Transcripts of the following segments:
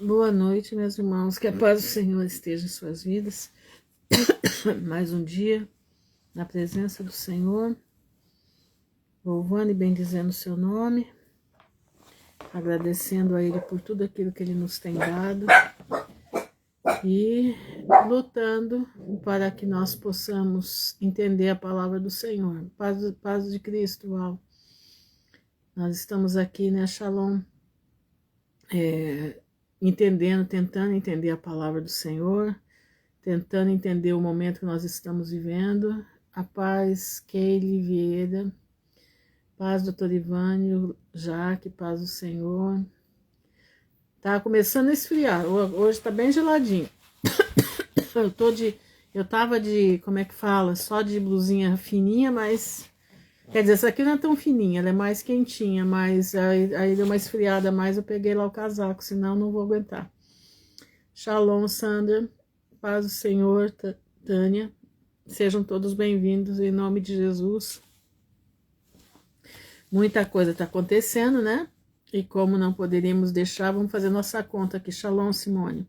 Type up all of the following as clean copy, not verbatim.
Boa noite, meus irmãos, que a paz do Senhor esteja em suas vidas. Mais um dia na presença do Senhor, louvando e bendizendo o seu nome, agradecendo a Ele por tudo aquilo que Ele nos tem dado e lutando para que nós possamos entender a palavra do Senhor. Paz de Cristo, uau. Nós estamos aqui, né, Shalom, tentando entender a palavra do Senhor, tentando entender o momento que nós estamos vivendo. A paz, Keile Vieira, paz, doutor Ivânio, Jaque, paz do Senhor. Tá começando a esfriar, hoje tá bem geladinho. Eu tava de, como é que fala, só de blusinha fininha, mas, quer dizer, essa aqui não é tão fininha, ela é mais quentinha, mas aí deu uma esfriada a mais, eu peguei lá o casaco, senão não vou aguentar. Shalom, Sandra, paz do Senhor, Tânia, sejam todos bem-vindos em nome de Jesus. Muita coisa está acontecendo, né? E como não poderíamos deixar, vamos fazer nossa conta aqui. Shalom, Simone.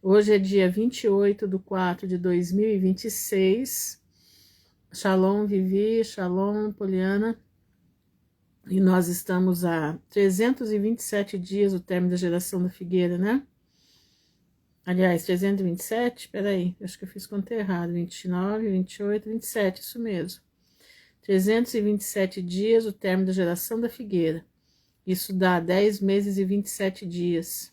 Hoje é dia 28/4/2026. Shalom, Vivi, Shalom, Poliana. E nós estamos a 327 dias do término da geração da figueira, né? Aliás, 327, peraí, acho que eu fiz conta errada, 29, 28, 27, isso mesmo. 327 dias o término da geração da figueira. Isso dá 10 meses e 27 dias.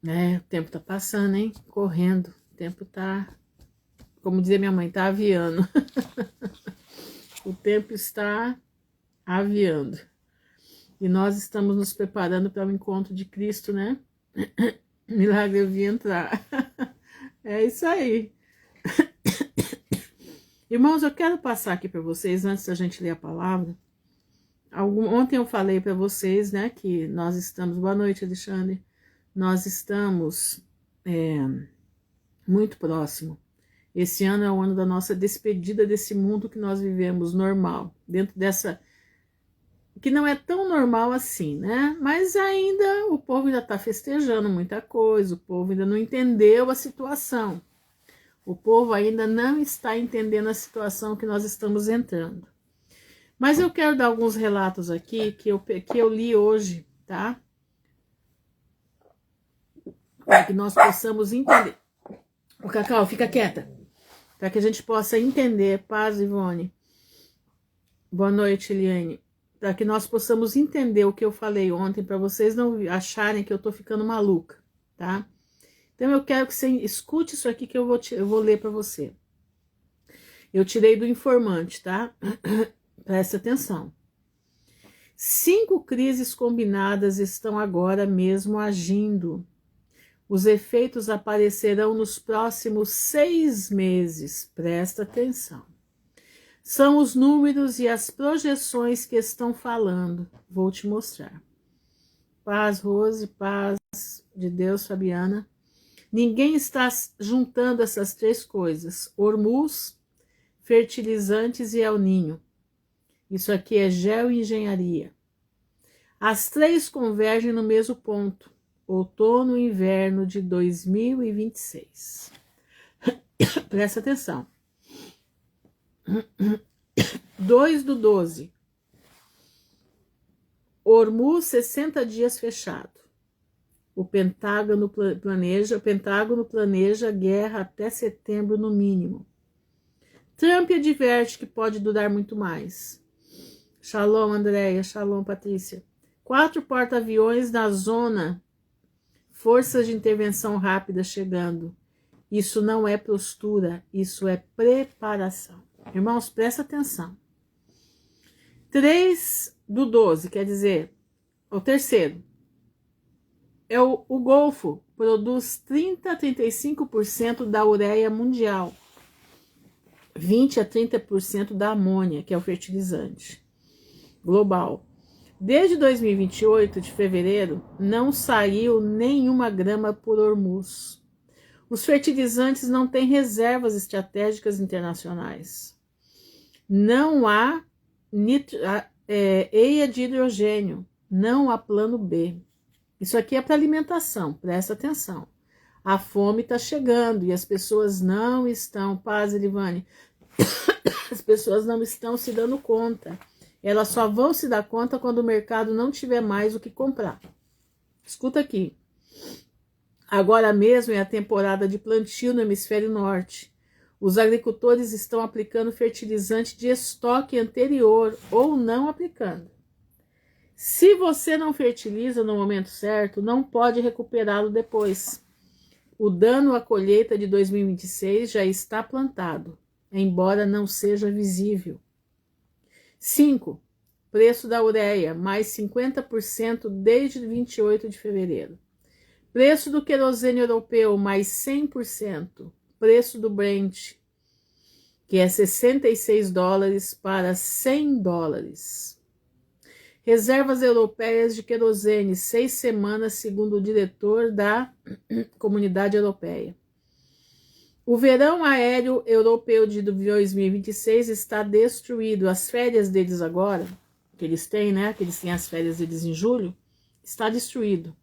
O tempo tá passando, hein? Correndo. O tempo tá, como dizia minha mãe, tá aviando. O tempo está aviando. E nós estamos nos preparando para o encontro de Cristo, né? Milagre eu vi entrar. É isso aí. Irmãos, eu quero passar aqui para vocês, antes da gente ler a palavra. Ontem eu falei para vocês, né, que nós estamos... Boa noite, Alexandre. Nós estamos muito próximo. Esse ano é o ano da nossa despedida desse mundo que nós vivemos normal. Dentro dessa... que não é tão normal assim, né? Mas ainda, o povo ainda está festejando muita coisa, o povo ainda não entendeu a situação. O povo ainda não está entendendo a situação que nós estamos entrando. Mas eu quero dar alguns relatos aqui que eu li hoje, tá? Para que nós possamos entender. O Cacau, fica quieta. Para que a gente possa entender. Paz, Ivone. Boa noite, Eliane. Para que nós possamos entender o que eu falei ontem, para vocês não acharem que eu estou ficando maluca, tá? Então eu quero que você escute isso aqui que eu vou ler para você. Eu tirei do Informante, tá? Preste atenção. 5 crises combinadas estão agora mesmo agindo. Os efeitos aparecerão nos próximos 6 meses. Presta atenção. São os números e as projeções que estão falando. Vou te mostrar. Paz, Rose, paz de Deus, Fabiana. Ninguém está juntando essas 3 coisas. Hormuz, fertilizantes e El Ninho. Isso aqui é geoengenharia. As 3 convergem no mesmo ponto. Outono e inverno de 2026. Presta atenção. 2/12. Hormuz, 60 dias fechado. O Pentágono planeja guerra até setembro no mínimo. Trump adverte que pode durar muito mais. Shalom, Andréia. Shalom, Patrícia. 4 porta-aviões na zona. Forças de intervenção rápida chegando. Isso não é postura, isso é preparação. Irmãos, presta atenção. 3/12, quer dizer, o terceiro. O Golfo produz 30 a 35% da ureia mundial. 20 a 30% da amônia, que é o fertilizante global. Desde 2028, de fevereiro, não saiu nenhuma grama por Hormuz. Os fertilizantes não têm reservas estratégicas internacionais. Não há eia de hidrogênio. Não há plano B. Isso aqui é para alimentação, presta atenção. A fome está chegando e as pessoas não estão, paz, Elivane, as pessoas não estão se dando conta. Elas só vão se dar conta quando o mercado não tiver mais o que comprar. Escuta aqui. Agora mesmo é a temporada de plantio no hemisfério norte. Os agricultores estão aplicando fertilizante de estoque anterior ou não aplicando. Se você não fertiliza no momento certo, não pode recuperá-lo depois. O dano à colheita de 2026 já está plantado, embora não seja visível. 5. Preço da ureia, mais 50% desde 28 de fevereiro. Preço do querosene europeu, mais 100%. Preço do Brent, que é $66 para $100. Reservas europeias de querosene, 6 semanas, segundo o diretor da Comunidade Europeia. O verão aéreo europeu de 2026 está destruído. As férias deles agora, que eles têm, né? Que eles têm as férias deles em julho, está destruído.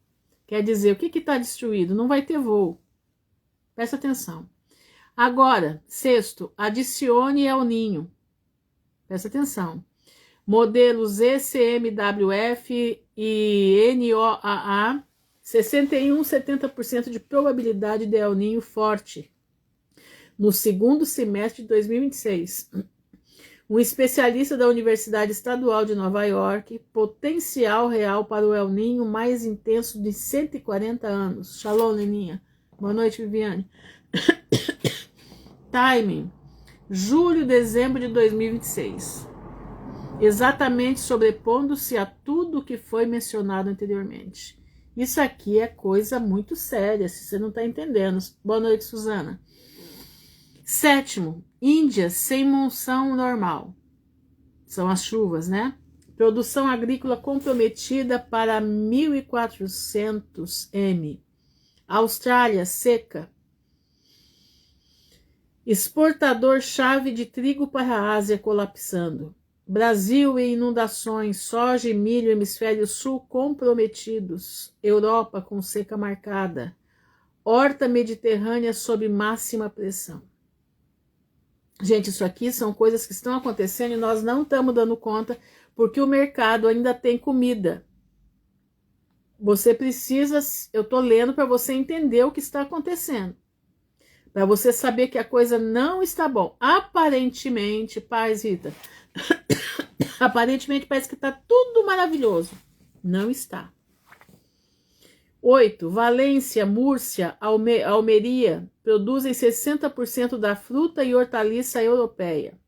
Quer dizer, o que está destruído? Não vai ter voo. Presta atenção. Agora, sexto, adicione El Ninho. Presta atenção. Modelos ECMWF e NOAA, 61-70% de probabilidade de El Ninho forte no segundo semestre de 2026. Um especialista da Universidade Estadual de Nova York, potencial real para o El Ninho mais intenso de 140 anos. Shalom, Leninha. Boa noite, Viviane. Timing, julho, dezembro de 2026. Exatamente sobrepondo-se a tudo o que foi mencionado anteriormente. Isso aqui é coisa muito séria, se você não está entendendo. Boa noite, Suzana. Sétimo, Índia sem monção normal. São as chuvas, né? Produção agrícola comprometida para 1.400 m. Austrália, seca. Exportador-chave de trigo para a Ásia colapsando. Brasil em inundações, soja e milho, hemisfério sul comprometidos. Europa com seca marcada. Horta mediterrânea sob máxima pressão. Gente, isso aqui são coisas que estão acontecendo e nós não estamos dando conta porque o mercado ainda tem comida. Você precisa, eu estou lendo para você entender o que está acontecendo. Para você saber que a coisa não está bom. Aparentemente, paz, Rita, aparentemente parece que está tudo maravilhoso. Não está. 8. Valência, Múrcia, Almeria produzem 60% da fruta e hortaliça europeia.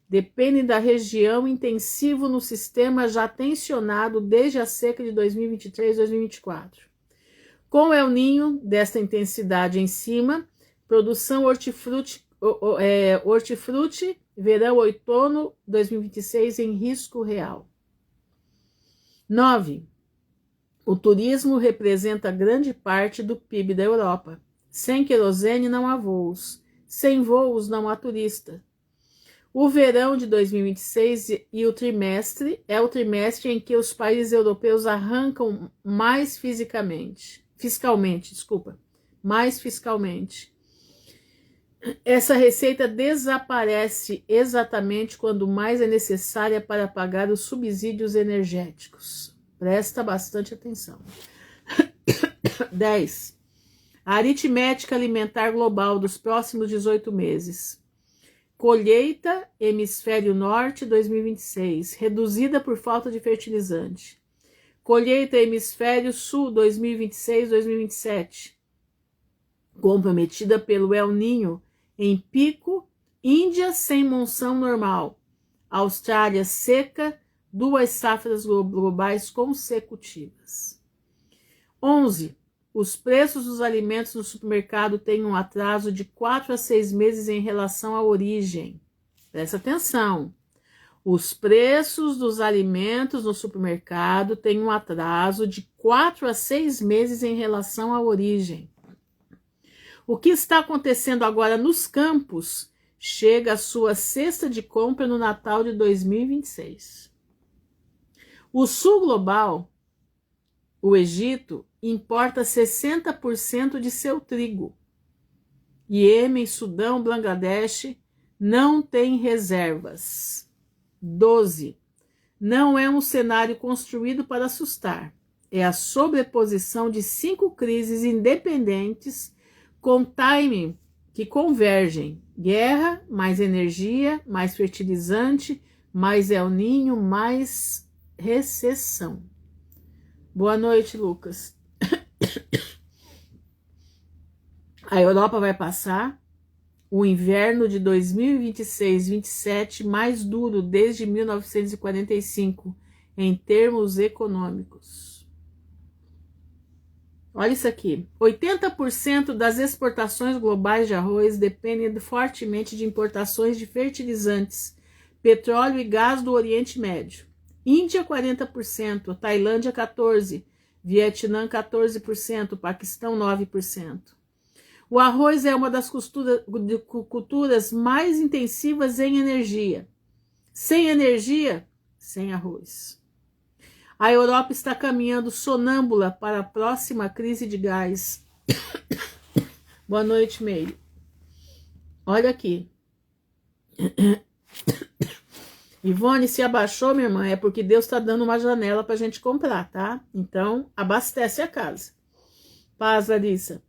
Dependem da região, intensivo no sistema já tensionado desde a seca de 2023-2024. Com El Ninho, desta intensidade em cima, produção hortifruti, verão, outono 2026 em risco real. 9. O turismo representa grande parte do PIB da Europa. Sem querosene não há voos. Sem voos não há turista. O verão de 2026 e o trimestre é o trimestre em que os países europeus arrancam mais fiscalmente. Essa receita desaparece exatamente quando mais é necessária para pagar os subsídios energéticos. Presta bastante atenção. 10. A aritmética alimentar global dos próximos 18 meses. Colheita, hemisfério norte, 2026, reduzida por falta de fertilizante. Colheita, hemisfério sul, 2026-2027, comprometida pelo El Ninho em pico. Índia sem monção normal. Austrália seca, 2 safras globais consecutivas. 11. Os preços dos alimentos no supermercado têm um atraso de 4 a 6 meses em relação à origem. Presta atenção. Os preços dos alimentos no supermercado têm um atraso de 4 a 6 meses em relação à origem. O que está acontecendo agora nos campos chega à sua cesta de compra no Natal de 2026. O sul global, o Egito, importa 60% de seu trigo. Iêmen, Sudão, Bangladesh não tem reservas. 12. Não é um cenário construído para assustar. É a sobreposição de 5 crises independentes com timing que convergem. Guerra, mais energia, mais fertilizante, mais El Niño, mais recessão. Boa noite, Lucas. A Europa vai passar o inverno de 2026-27 mais duro desde 1945, em termos econômicos. Olha isso aqui. 80% das exportações globais de arroz dependem fortemente de importações de fertilizantes, petróleo e gás do Oriente Médio. Índia, 40%, Tailândia, 14%, Vietnã, 14%, Paquistão, 9%. O arroz é uma das culturas mais intensivas em energia. Sem energia, sem arroz. A Europa está caminhando sonâmbula para a próxima crise de gás. Boa noite, Meire. Olha aqui. Ivone, se abaixou, minha irmã, é porque Deus está dando uma janela para a gente comprar, tá? Então, abastece a casa. Paz, Larissa.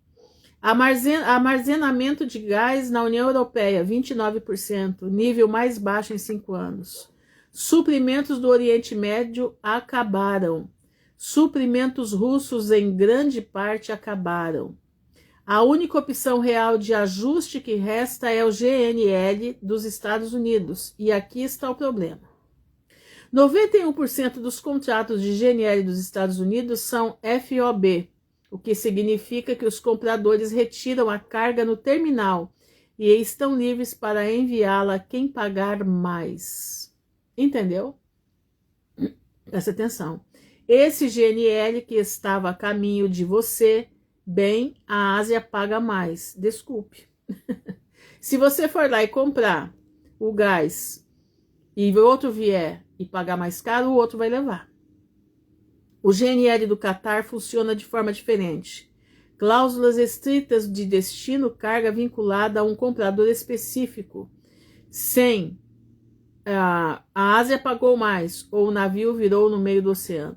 Armazenamento de gás na União Europeia, 29%, nível mais baixo em 5 anos. Suprimentos do Oriente Médio acabaram. Suprimentos russos, em grande parte, acabaram. A única opção real de ajuste que resta é o GNL dos Estados Unidos. E aqui está o problema. 91% dos contratos de GNL dos Estados Unidos são FOB, o que significa que os compradores retiram a carga no terminal e estão livres para enviá-la a quem pagar mais. Entendeu? Presta atenção. Esse GNL que estava a caminho de você, bem, a Ásia paga mais. Desculpe. Se você for lá e comprar o gás e o outro vier e pagar mais caro, o outro vai levar. O GNL do Catar funciona de forma diferente. Cláusulas estritas de destino, carga vinculada a um comprador específico. Sem a Ásia pagou mais ou o navio virou no meio do oceano.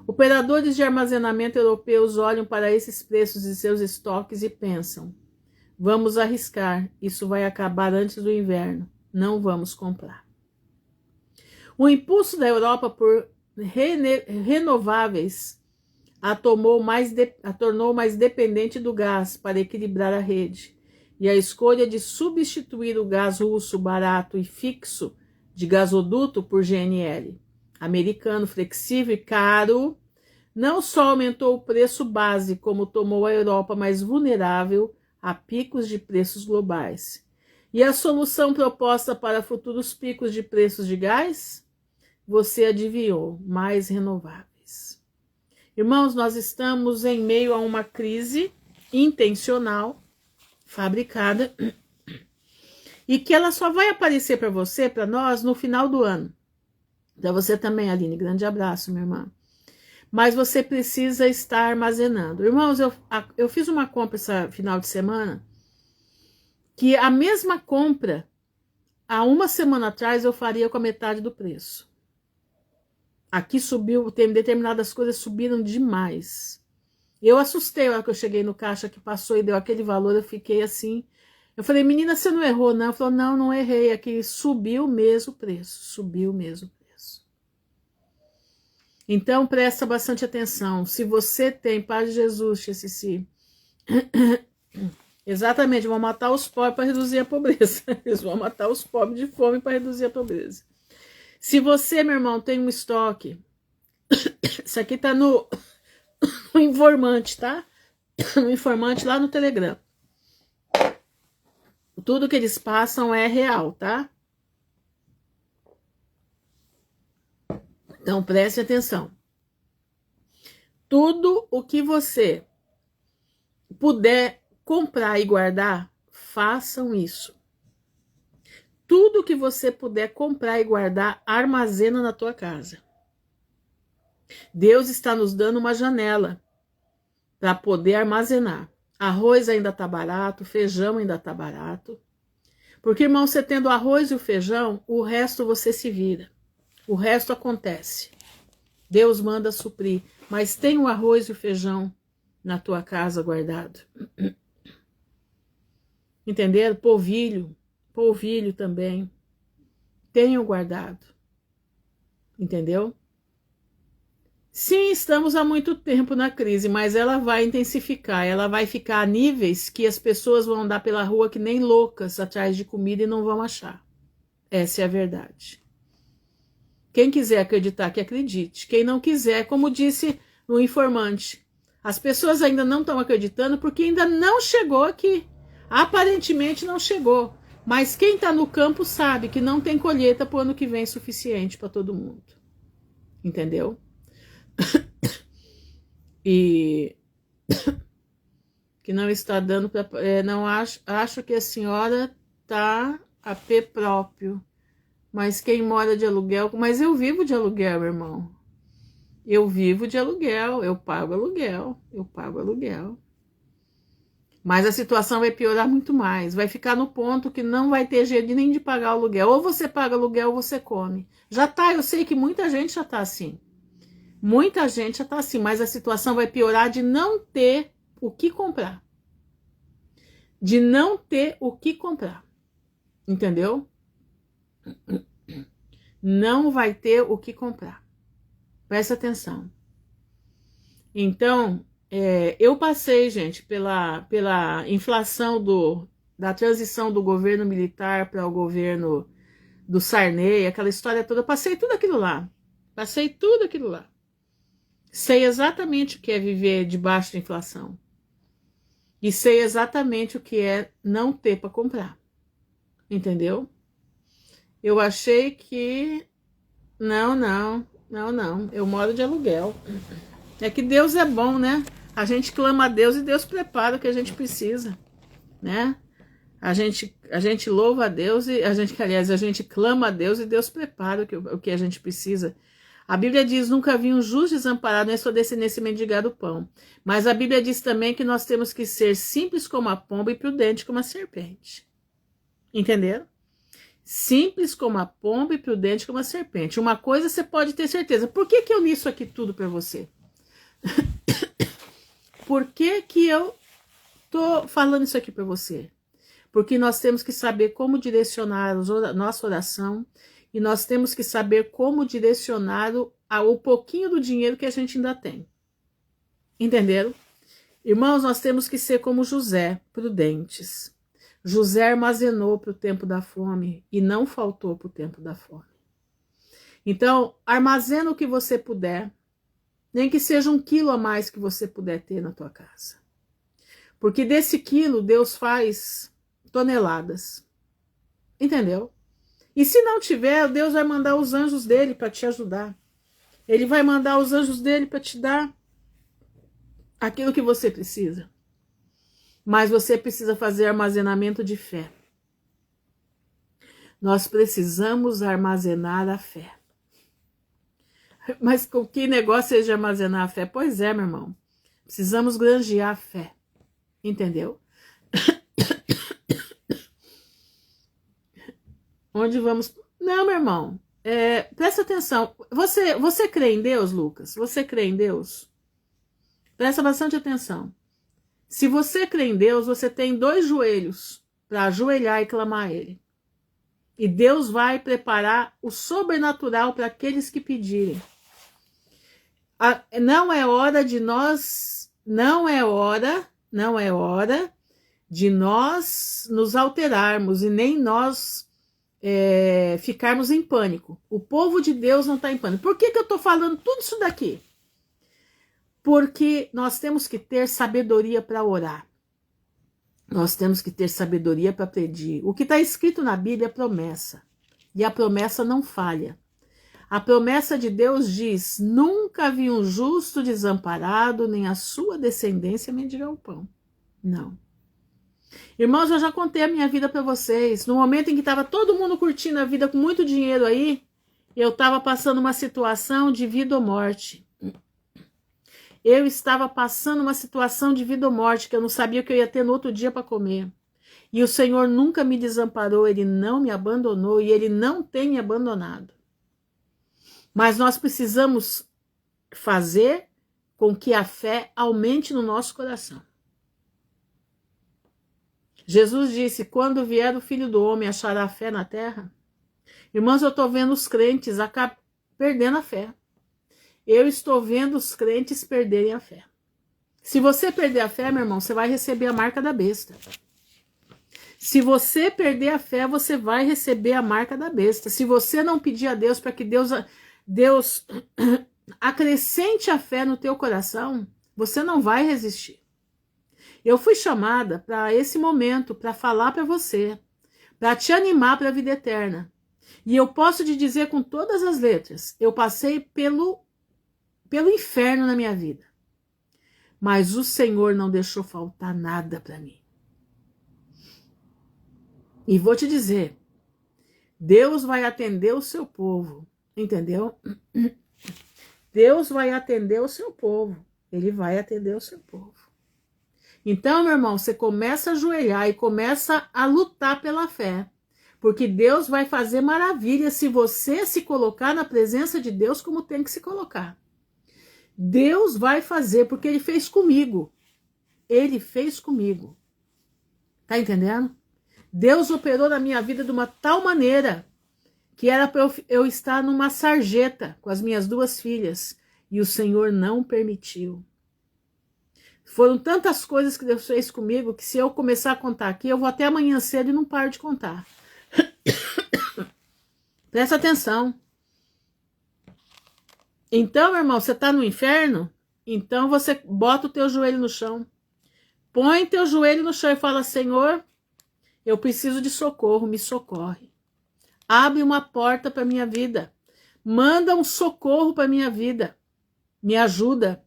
Operadores de armazenamento europeus olham para esses preços de seus estoques e pensam: vamos arriscar, isso vai acabar antes do inverno, não vamos comprar. O impulso da Europa por renováveis a tornou mais dependente do gás para equilibrar a rede, e a escolha de substituir o gás russo barato e fixo de gasoduto por GNL, americano flexível e caro, não só aumentou o preço base, como tomou a Europa mais vulnerável a picos de preços globais. E a solução proposta para futuros picos de preços de gás? Você adivinhou, mais renováveis. Irmãos, nós estamos em meio a uma crise intencional, fabricada, e que ela só vai aparecer para você, para nós, no final do ano. Para você também, Aline, grande abraço, minha irmã. Mas você precisa estar armazenando. Irmãos, eu fiz uma compra esse final de semana, que a mesma compra, há uma semana atrás, eu faria com a metade do preço. Aqui subiu, tem determinadas coisas subiram demais. Eu assustei a hora que eu cheguei no caixa que passou e deu aquele valor, eu fiquei assim. Eu falei, menina, você não errou, não? Ela falou, não, não errei, aqui subiu mesmo o preço, subiu mesmo o preço. Então, presta bastante atenção. Se você tem, paz de Jesus, Tia Cici. Exatamente, vão matar os pobres para reduzir a pobreza. Eles vão matar os pobres de fome para reduzir a pobreza. Se você, meu irmão, tem um estoque, isso aqui tá no informante, tá? No informante lá no Telegram. Tudo que eles passam é real, tá? Então, preste atenção. Tudo o que você puder comprar e guardar, façam isso. Tudo que você puder comprar e guardar, armazena na tua casa. Deus está nos dando uma janela para poder armazenar. Arroz ainda está barato, feijão ainda está barato. Porque, irmão, você tendo arroz e o feijão, o resto você se vira. O resto acontece. Deus manda suprir. Mas tem o arroz e o feijão na tua casa guardado. Entenderam? Polvilho também. Tenho guardado. Entendeu? Sim, estamos há muito tempo na crise, mas ela vai intensificar, ela vai ficar a níveis que as pessoas vão andar pela rua que nem loucas atrás de comida e não vão achar. Essa é a verdade. Quem quiser acreditar, que acredite. Quem não quiser, como disse o informante, as pessoas ainda não estão acreditando porque ainda não chegou aqui. Aparentemente não chegou. Mas quem está no campo sabe que não tem colheita para o ano que vem suficiente para todo mundo. Entendeu? E que não está dando para... não acho que a senhora está a pé próprio. Mas quem mora de aluguel... Mas eu vivo de aluguel, irmão. Eu vivo de aluguel. Eu pago aluguel. Mas a situação vai piorar muito mais. Vai ficar no ponto que não vai ter jeito nem de pagar o aluguel. Ou você paga aluguel ou você come. Já tá, eu sei que muita gente já tá assim. Muita gente já tá assim, mas a situação vai piorar de não ter o que comprar. De não ter o que comprar. Entendeu? Não vai ter o que comprar. Presta atenção. Então, eu passei, gente, pela inflação da transição do governo militar para o governo do Sarney, aquela história toda. Eu passei tudo aquilo lá. Sei exatamente o que é viver debaixo da inflação. E sei exatamente o que é não ter para comprar. Entendeu? Eu achei que... Não. Eu moro de aluguel. É que Deus é bom, né? A gente clama a Deus e Deus prepara o que a gente precisa, né? A gente louva a Deus e a gente clama a Deus e Deus prepara o que a gente precisa. A Bíblia diz, nunca vi um justo desamparado, nem sua descendência mendigar do pão. Mas a Bíblia diz também que nós temos que ser simples como a pomba e prudente como a serpente. Entenderam? Simples como a pomba e prudente como a serpente. Uma coisa você pode ter certeza. Por que eu li isso aqui tudo para você? Por que eu tô falando isso aqui para você? Porque nós temos que saber como direcionar a nossa oração e nós temos que saber como direcionar o pouquinho do dinheiro que a gente ainda tem. Entenderam? Irmãos, nós temos que ser como José, prudentes. José armazenou para o tempo da fome e não faltou para o tempo da fome. Então, armazena o que você puder, nem que seja 1 quilo a mais que você puder ter na tua casa. Porque desse quilo, Deus faz toneladas. Entendeu? E se não tiver, Deus vai mandar os anjos dele para te ajudar. Ele vai mandar os anjos dele para te dar aquilo que você precisa. Mas você precisa fazer armazenamento de fé. Nós precisamos armazenar a fé. Mas com que negócio é de armazenar a fé? Pois é, meu irmão. Precisamos granjear a fé. Entendeu? Onde vamos... Não, meu irmão. Presta atenção. Você crê em Deus, Lucas? Você crê em Deus? Presta bastante atenção. Se você crê em Deus, você tem 2 joelhos para ajoelhar e clamar a Ele. E Deus vai preparar o sobrenatural para aqueles que pedirem. Não é hora de nós nos alterarmos e nem nós ficarmos em pânico. O povo de Deus não está em pânico. Por que eu estou falando tudo isso daqui? Porque nós temos que ter sabedoria para orar. Nós temos que ter sabedoria para pedir. O que está escrito na Bíblia é promessa. E a promessa não falha. A promessa de Deus diz, nunca vi um justo desamparado, nem a sua descendência mendigar o pão. Não. Irmãos, eu já contei a minha vida para vocês. No momento em que estava todo mundo curtindo a vida com muito dinheiro aí, eu estava passando uma situação de vida ou morte. Eu estava passando uma situação de vida ou morte, que eu não sabia o que eu ia ter no outro dia para comer. E o Senhor nunca me desamparou, Ele não me abandonou e Ele não tem me abandonado. Mas nós precisamos fazer com que a fé aumente no nosso coração. Jesus disse, quando vier o Filho do Homem, achará fé na terra? Irmãos, eu estou vendo os crentes perdendo a fé. Eu estou vendo os crentes perderem a fé. Se você perder a fé, meu irmão, você vai receber a marca da besta. Se você perder a fé, você vai receber a marca da besta. Se você não pedir a Deus para que Deus acrescente a fé no teu coração, você não vai resistir. Eu fui chamada para esse momento, para falar para você, para te animar para a vida eterna. E eu posso te dizer com todas as letras, eu passei pelo inferno na minha vida. Mas o Senhor não deixou faltar nada para mim. E vou te dizer, Deus vai atender o seu povo, entendeu? Deus vai atender o seu povo, Ele vai atender o seu povo. Então, meu irmão, você começa a ajoelhar e começa a lutar pela fé, porque Deus vai fazer maravilha se você se colocar na presença de Deus como tem que se colocar. Deus vai fazer, porque Ele fez comigo. Ele fez comigo. Tá entendendo? Deus operou na minha vida de uma tal maneira que era para eu estar numa sarjeta com as minhas 2 filhas. E o Senhor não permitiu. Foram tantas coisas que Deus fez comigo que se eu começar a contar aqui, eu vou até amanhã cedo e não paro de contar. Presta atenção. Então, meu irmão, você está no inferno? Então você bota o teu joelho no chão. Põe teu joelho no chão e fala, Senhor, eu preciso de socorro, me socorre. Abre uma porta para minha vida. Manda um socorro para minha vida. Me ajuda.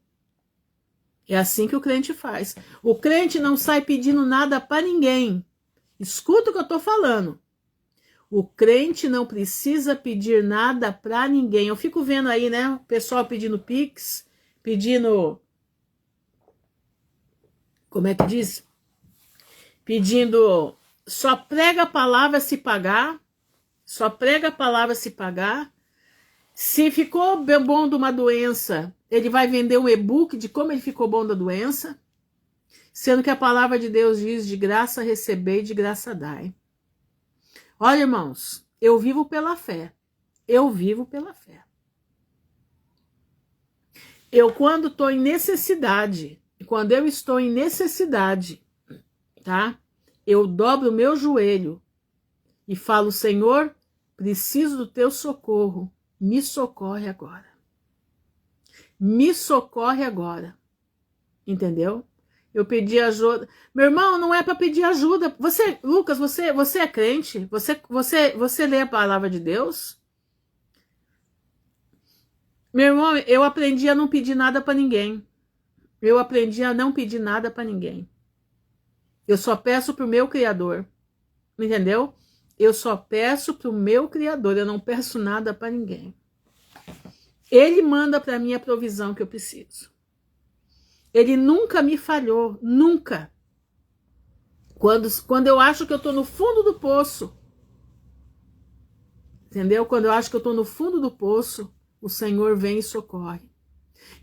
É assim que o crente faz. O crente não sai pedindo nada para ninguém. Escuta o que eu estou falando. O crente não precisa pedir nada para ninguém. Eu fico vendo aí, né, o pessoal pedindo Pix, pedindo... Como é que diz? Pedindo... Só prega a palavra se pagar. Só prega a palavra se pagar. Se ficou bom de uma doença, ele vai vender um e-book de como ele ficou bom da doença. Sendo que a palavra de Deus diz, de graça recebei, de graça dai. Olha, irmãos, eu vivo pela fé. Eu vivo pela fé. Eu, quando estou em necessidade, quando eu estou em necessidade, tá? Eu dobro o meu joelho e falo, Senhor, preciso do teu socorro. Me socorre agora. Me socorre agora. Entendeu? Eu pedi ajuda. Meu irmão, não é para pedir ajuda. Você, Lucas, você é crente? Você lê a palavra de Deus? Meu irmão, eu aprendi a não pedir nada para ninguém. Eu aprendi a não pedir nada para ninguém. Eu só peço pro meu Criador. Entendeu? Eu só peço pro meu Criador. Eu não peço nada para ninguém. Ele manda para mim a provisão que eu preciso. Ele nunca me falhou, nunca. Quando eu acho que eu estou no fundo do poço, entendeu? Quando eu acho que eu estou no fundo do poço, o Senhor vem e socorre.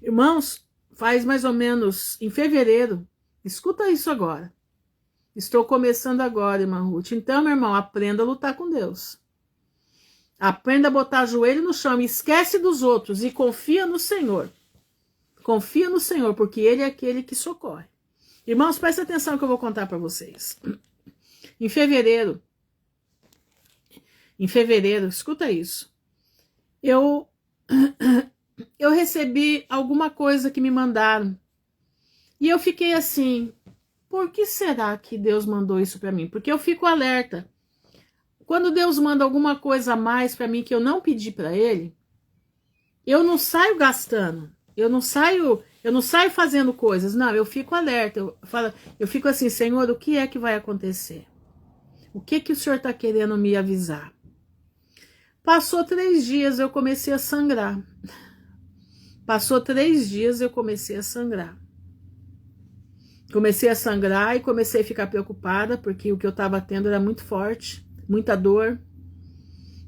Irmãos, faz mais ou menos em fevereiro, escuta isso agora. Estou começando agora, irmã Ruth. Então, meu irmão, aprenda a lutar com Deus. Aprenda a botar o joelho no chão, esquece dos outros e confia no Senhor. Confia no Senhor, porque Ele é aquele que socorre. Irmãos, prestem atenção no que eu vou contar para vocês. Em fevereiro, escuta isso. Eu recebi alguma coisa que me mandaram. E eu fiquei assim, por que será que Deus mandou isso para mim? Porque eu fico alerta. Quando Deus manda alguma coisa a mais para mim que eu não pedi para Ele, eu não saio gastando. Eu não saio fazendo coisas, não, eu fico alerta, eu fico assim, Senhor, o que é que vai acontecer? O que o Senhor está querendo me avisar? Passou 3 dias, eu comecei a sangrar. Passou 3 dias, eu comecei a sangrar. Comecei a sangrar e comecei a ficar preocupada, porque o que eu estava tendo era muito forte, muita dor,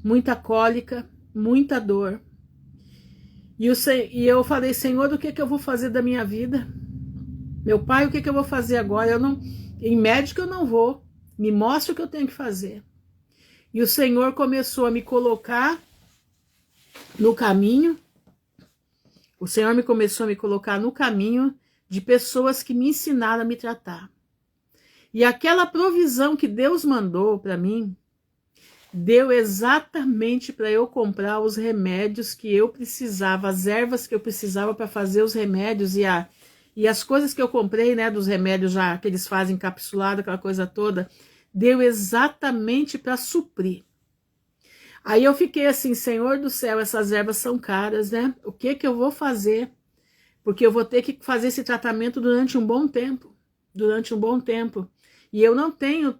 muita cólica, muita dor. E eu falei, Senhor, o que eu vou fazer da minha vida? Meu pai, o que eu vou fazer agora? Em médico eu não vou. Me mostra o que eu tenho que fazer. E o Senhor começou a me colocar no caminho. O Senhor começou a me colocar no caminho de pessoas que me ensinaram a me tratar. E aquela provisão que Deus mandou para mim, deu exatamente para eu comprar os remédios que eu precisava, as ervas que eu precisava para fazer os remédios e as coisas que eu comprei, né, dos remédios já que eles fazem encapsulado, aquela coisa toda, deu exatamente para suprir. Aí eu fiquei assim, Senhor do céu, essas ervas são caras, né? O que eu vou fazer? Porque eu vou ter que fazer esse tratamento durante um bom tempo, E eu não tenho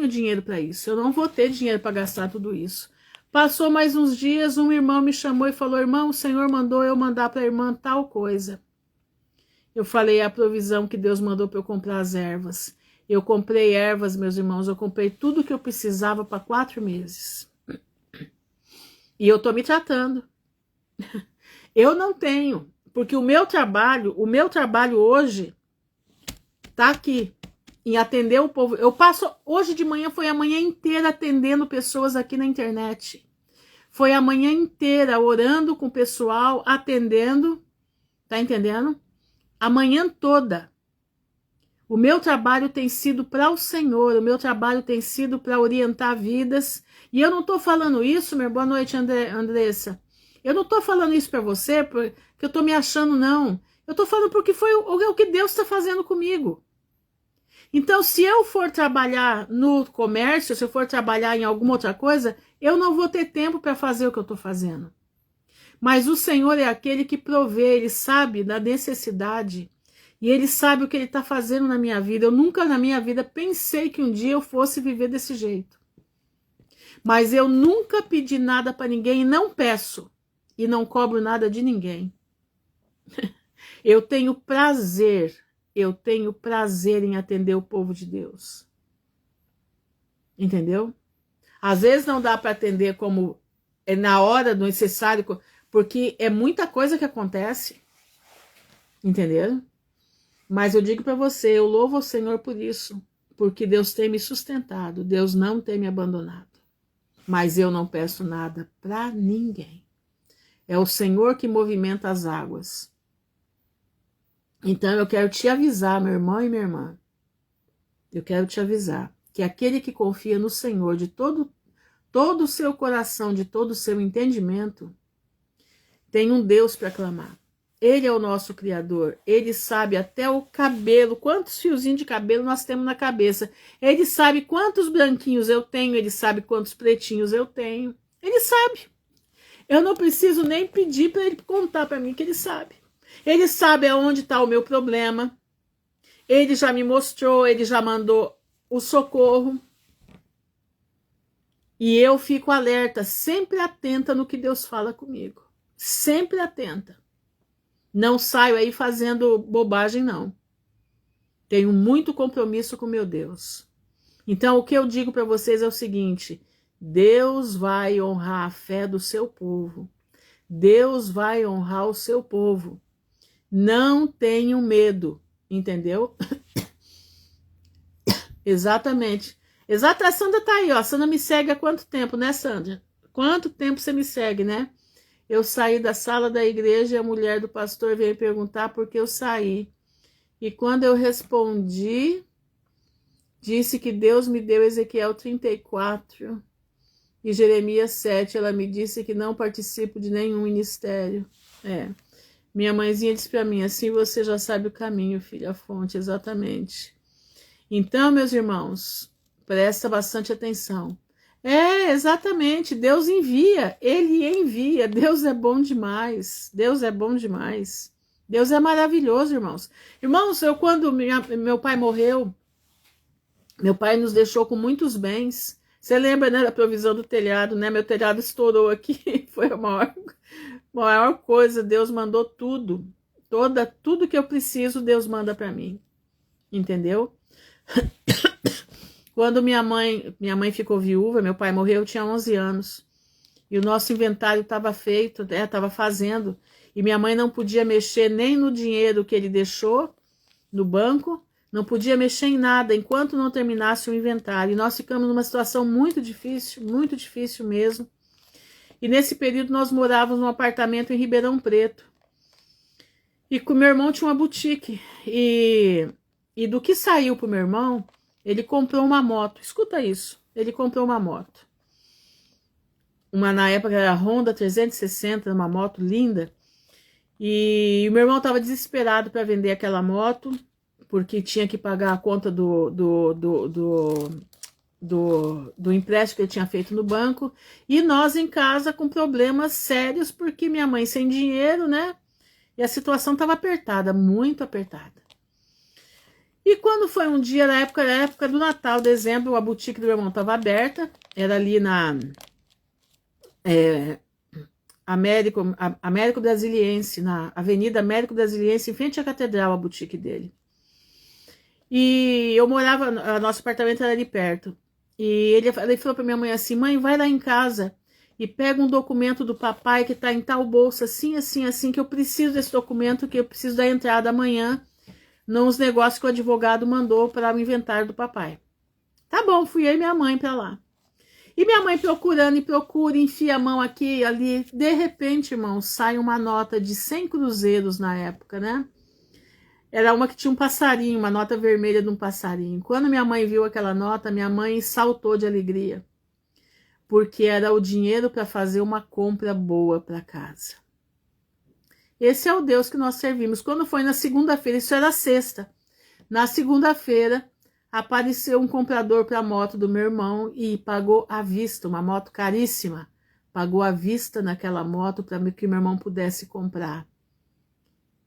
dinheiro para isso. Eu não vou ter dinheiro para gastar tudo isso. Passou mais uns dias, um irmão me chamou e falou, irmão, o Senhor mandou eu mandar para a irmã tal coisa. Eu falei, a provisão que Deus mandou para eu comprar as ervas. Eu comprei ervas, meus irmãos, eu comprei tudo que eu precisava para 4 meses. E eu tô me tratando. Eu não tenho, porque o meu trabalho hoje tá aqui, em atender o povo. Hoje de manhã foi a manhã inteira atendendo pessoas aqui na internet. Foi a manhã inteira orando com o pessoal, atendendo, tá entendendo? A manhã toda. O meu trabalho tem sido para o Senhor, o meu trabalho tem sido para orientar vidas. E eu não estou falando isso, boa noite, Andressa. Eu não estou falando isso para você porque eu estou me achando, não. Eu estou falando porque foi o que Deus está fazendo comigo. Então, se eu for trabalhar no comércio, se eu for trabalhar em alguma outra coisa, eu não vou ter tempo para fazer o que eu estou fazendo. Mas o Senhor é aquele que provê, Ele sabe da necessidade. E Ele sabe o que Ele está fazendo na minha vida. Eu nunca na minha vida pensei que um dia eu fosse viver desse jeito. Mas eu nunca pedi nada para ninguém e não peço. E não cobro nada de ninguém. Eu tenho prazer em atender o povo de Deus. Entendeu? Às vezes não dá para atender como é na hora do necessário, porque é muita coisa que acontece. Entenderam? Mas eu digo para você, eu louvo ao Senhor por isso, porque Deus tem me sustentado, Deus não tem me abandonado. Mas eu não peço nada para ninguém. É o Senhor que movimenta as águas. Então eu quero te avisar, meu irmão e minha irmã, eu quero te avisar que aquele que confia no Senhor de todo o seu coração, de todo o seu entendimento, tem um Deus para clamar. Ele é o nosso Criador, Ele sabe até o cabelo, quantos fiozinhos de cabelo nós temos na cabeça. Ele sabe quantos branquinhos eu tenho, Ele sabe quantos pretinhos eu tenho. Ele sabe. Eu não preciso nem pedir para Ele contar para mim que Ele sabe. Ele sabe aonde está o meu problema. Ele já me mostrou, Ele já mandou o socorro. E eu fico alerta, sempre atenta no que Deus fala comigo. Sempre atenta. Não saio aí fazendo bobagem, não. Tenho muito compromisso com meu Deus. Então, o que eu digo para vocês é o seguinte: Deus vai honrar a fé do seu povo. Deus vai honrar o seu povo. Não tenham medo, entendeu? Exatamente. A Sandra tá aí, ó. A Sandra me segue há quanto tempo, né, Sandra? Quanto tempo você me segue, né? Eu saí da sala da igreja e a mulher do pastor veio perguntar por que eu saí. E quando eu respondi, disse que Deus me deu Ezequiel 34 e Jeremias 7. Ela me disse que não participo de nenhum ministério. Minha mãezinha disse para mim, assim você já sabe o caminho, filha, a fonte, exatamente. Então, meus irmãos, presta bastante atenção. Exatamente, Deus envia, Ele envia, Deus é bom demais, Deus é bom demais, Deus é maravilhoso, irmãos. Irmãos, quando meu pai morreu, meu pai nos deixou com muitos bens, Você lembra, né, da provisão do telhado, né? Meu telhado estourou aqui, foi a maior coisa. Deus mandou tudo. Tudo que eu preciso, Deus manda para mim. Entendeu? Quando minha mãe ficou viúva, meu pai morreu, eu tinha 11 anos. E o nosso inventário estava feito, estava fazendo. E minha mãe não podia mexer nem no dinheiro que ele deixou no banco, não podia mexer em nada enquanto não terminasse o inventário. E nós ficamos numa situação muito difícil mesmo. E nesse período nós morávamos num apartamento em Ribeirão Preto. E com meu irmão tinha uma boutique. E do que saiu pro meu irmão, ele comprou uma moto. Escuta isso. Ele comprou uma moto. Na época era a Honda 360, uma moto linda. E o meu irmão estava desesperado para vender aquela moto, porque tinha que pagar a conta do empréstimo que ele tinha feito no banco. E nós em casa com problemas sérios, porque minha mãe sem dinheiro, né? E a situação estava apertada, muito apertada. E quando foi um dia, na época do Natal, dezembro, a boutique do meu irmão estava aberta. Era ali na Américo Brasiliense, na Avenida Américo Brasiliense, em frente à catedral, a boutique dele. E eu morava, nosso apartamento era ali perto. E ele falou para minha mãe assim: mãe, vai lá em casa e pega um documento do papai que está em tal bolsa, assim, assim, assim, que eu preciso desse documento, que eu preciso da entrada amanhã nos negócios que o advogado mandou para o inventário do papai. Tá bom, fui eu e minha mãe para lá. E minha mãe procurando e procura, enfia a mão aqui e ali. De repente, irmão, sai uma nota de 100 cruzeiros na época, né? Era uma que tinha um passarinho, uma nota vermelha de um passarinho. Quando minha mãe viu aquela nota, minha mãe saltou de alegria. Porque era o dinheiro para fazer uma compra boa para casa. Esse é o Deus que nós servimos. Quando foi na segunda-feira, isso era sexta. Na segunda-feira, apareceu um comprador para a moto do meu irmão e pagou à vista, uma moto caríssima. Pagou à vista naquela moto para que meu irmão pudesse comprar.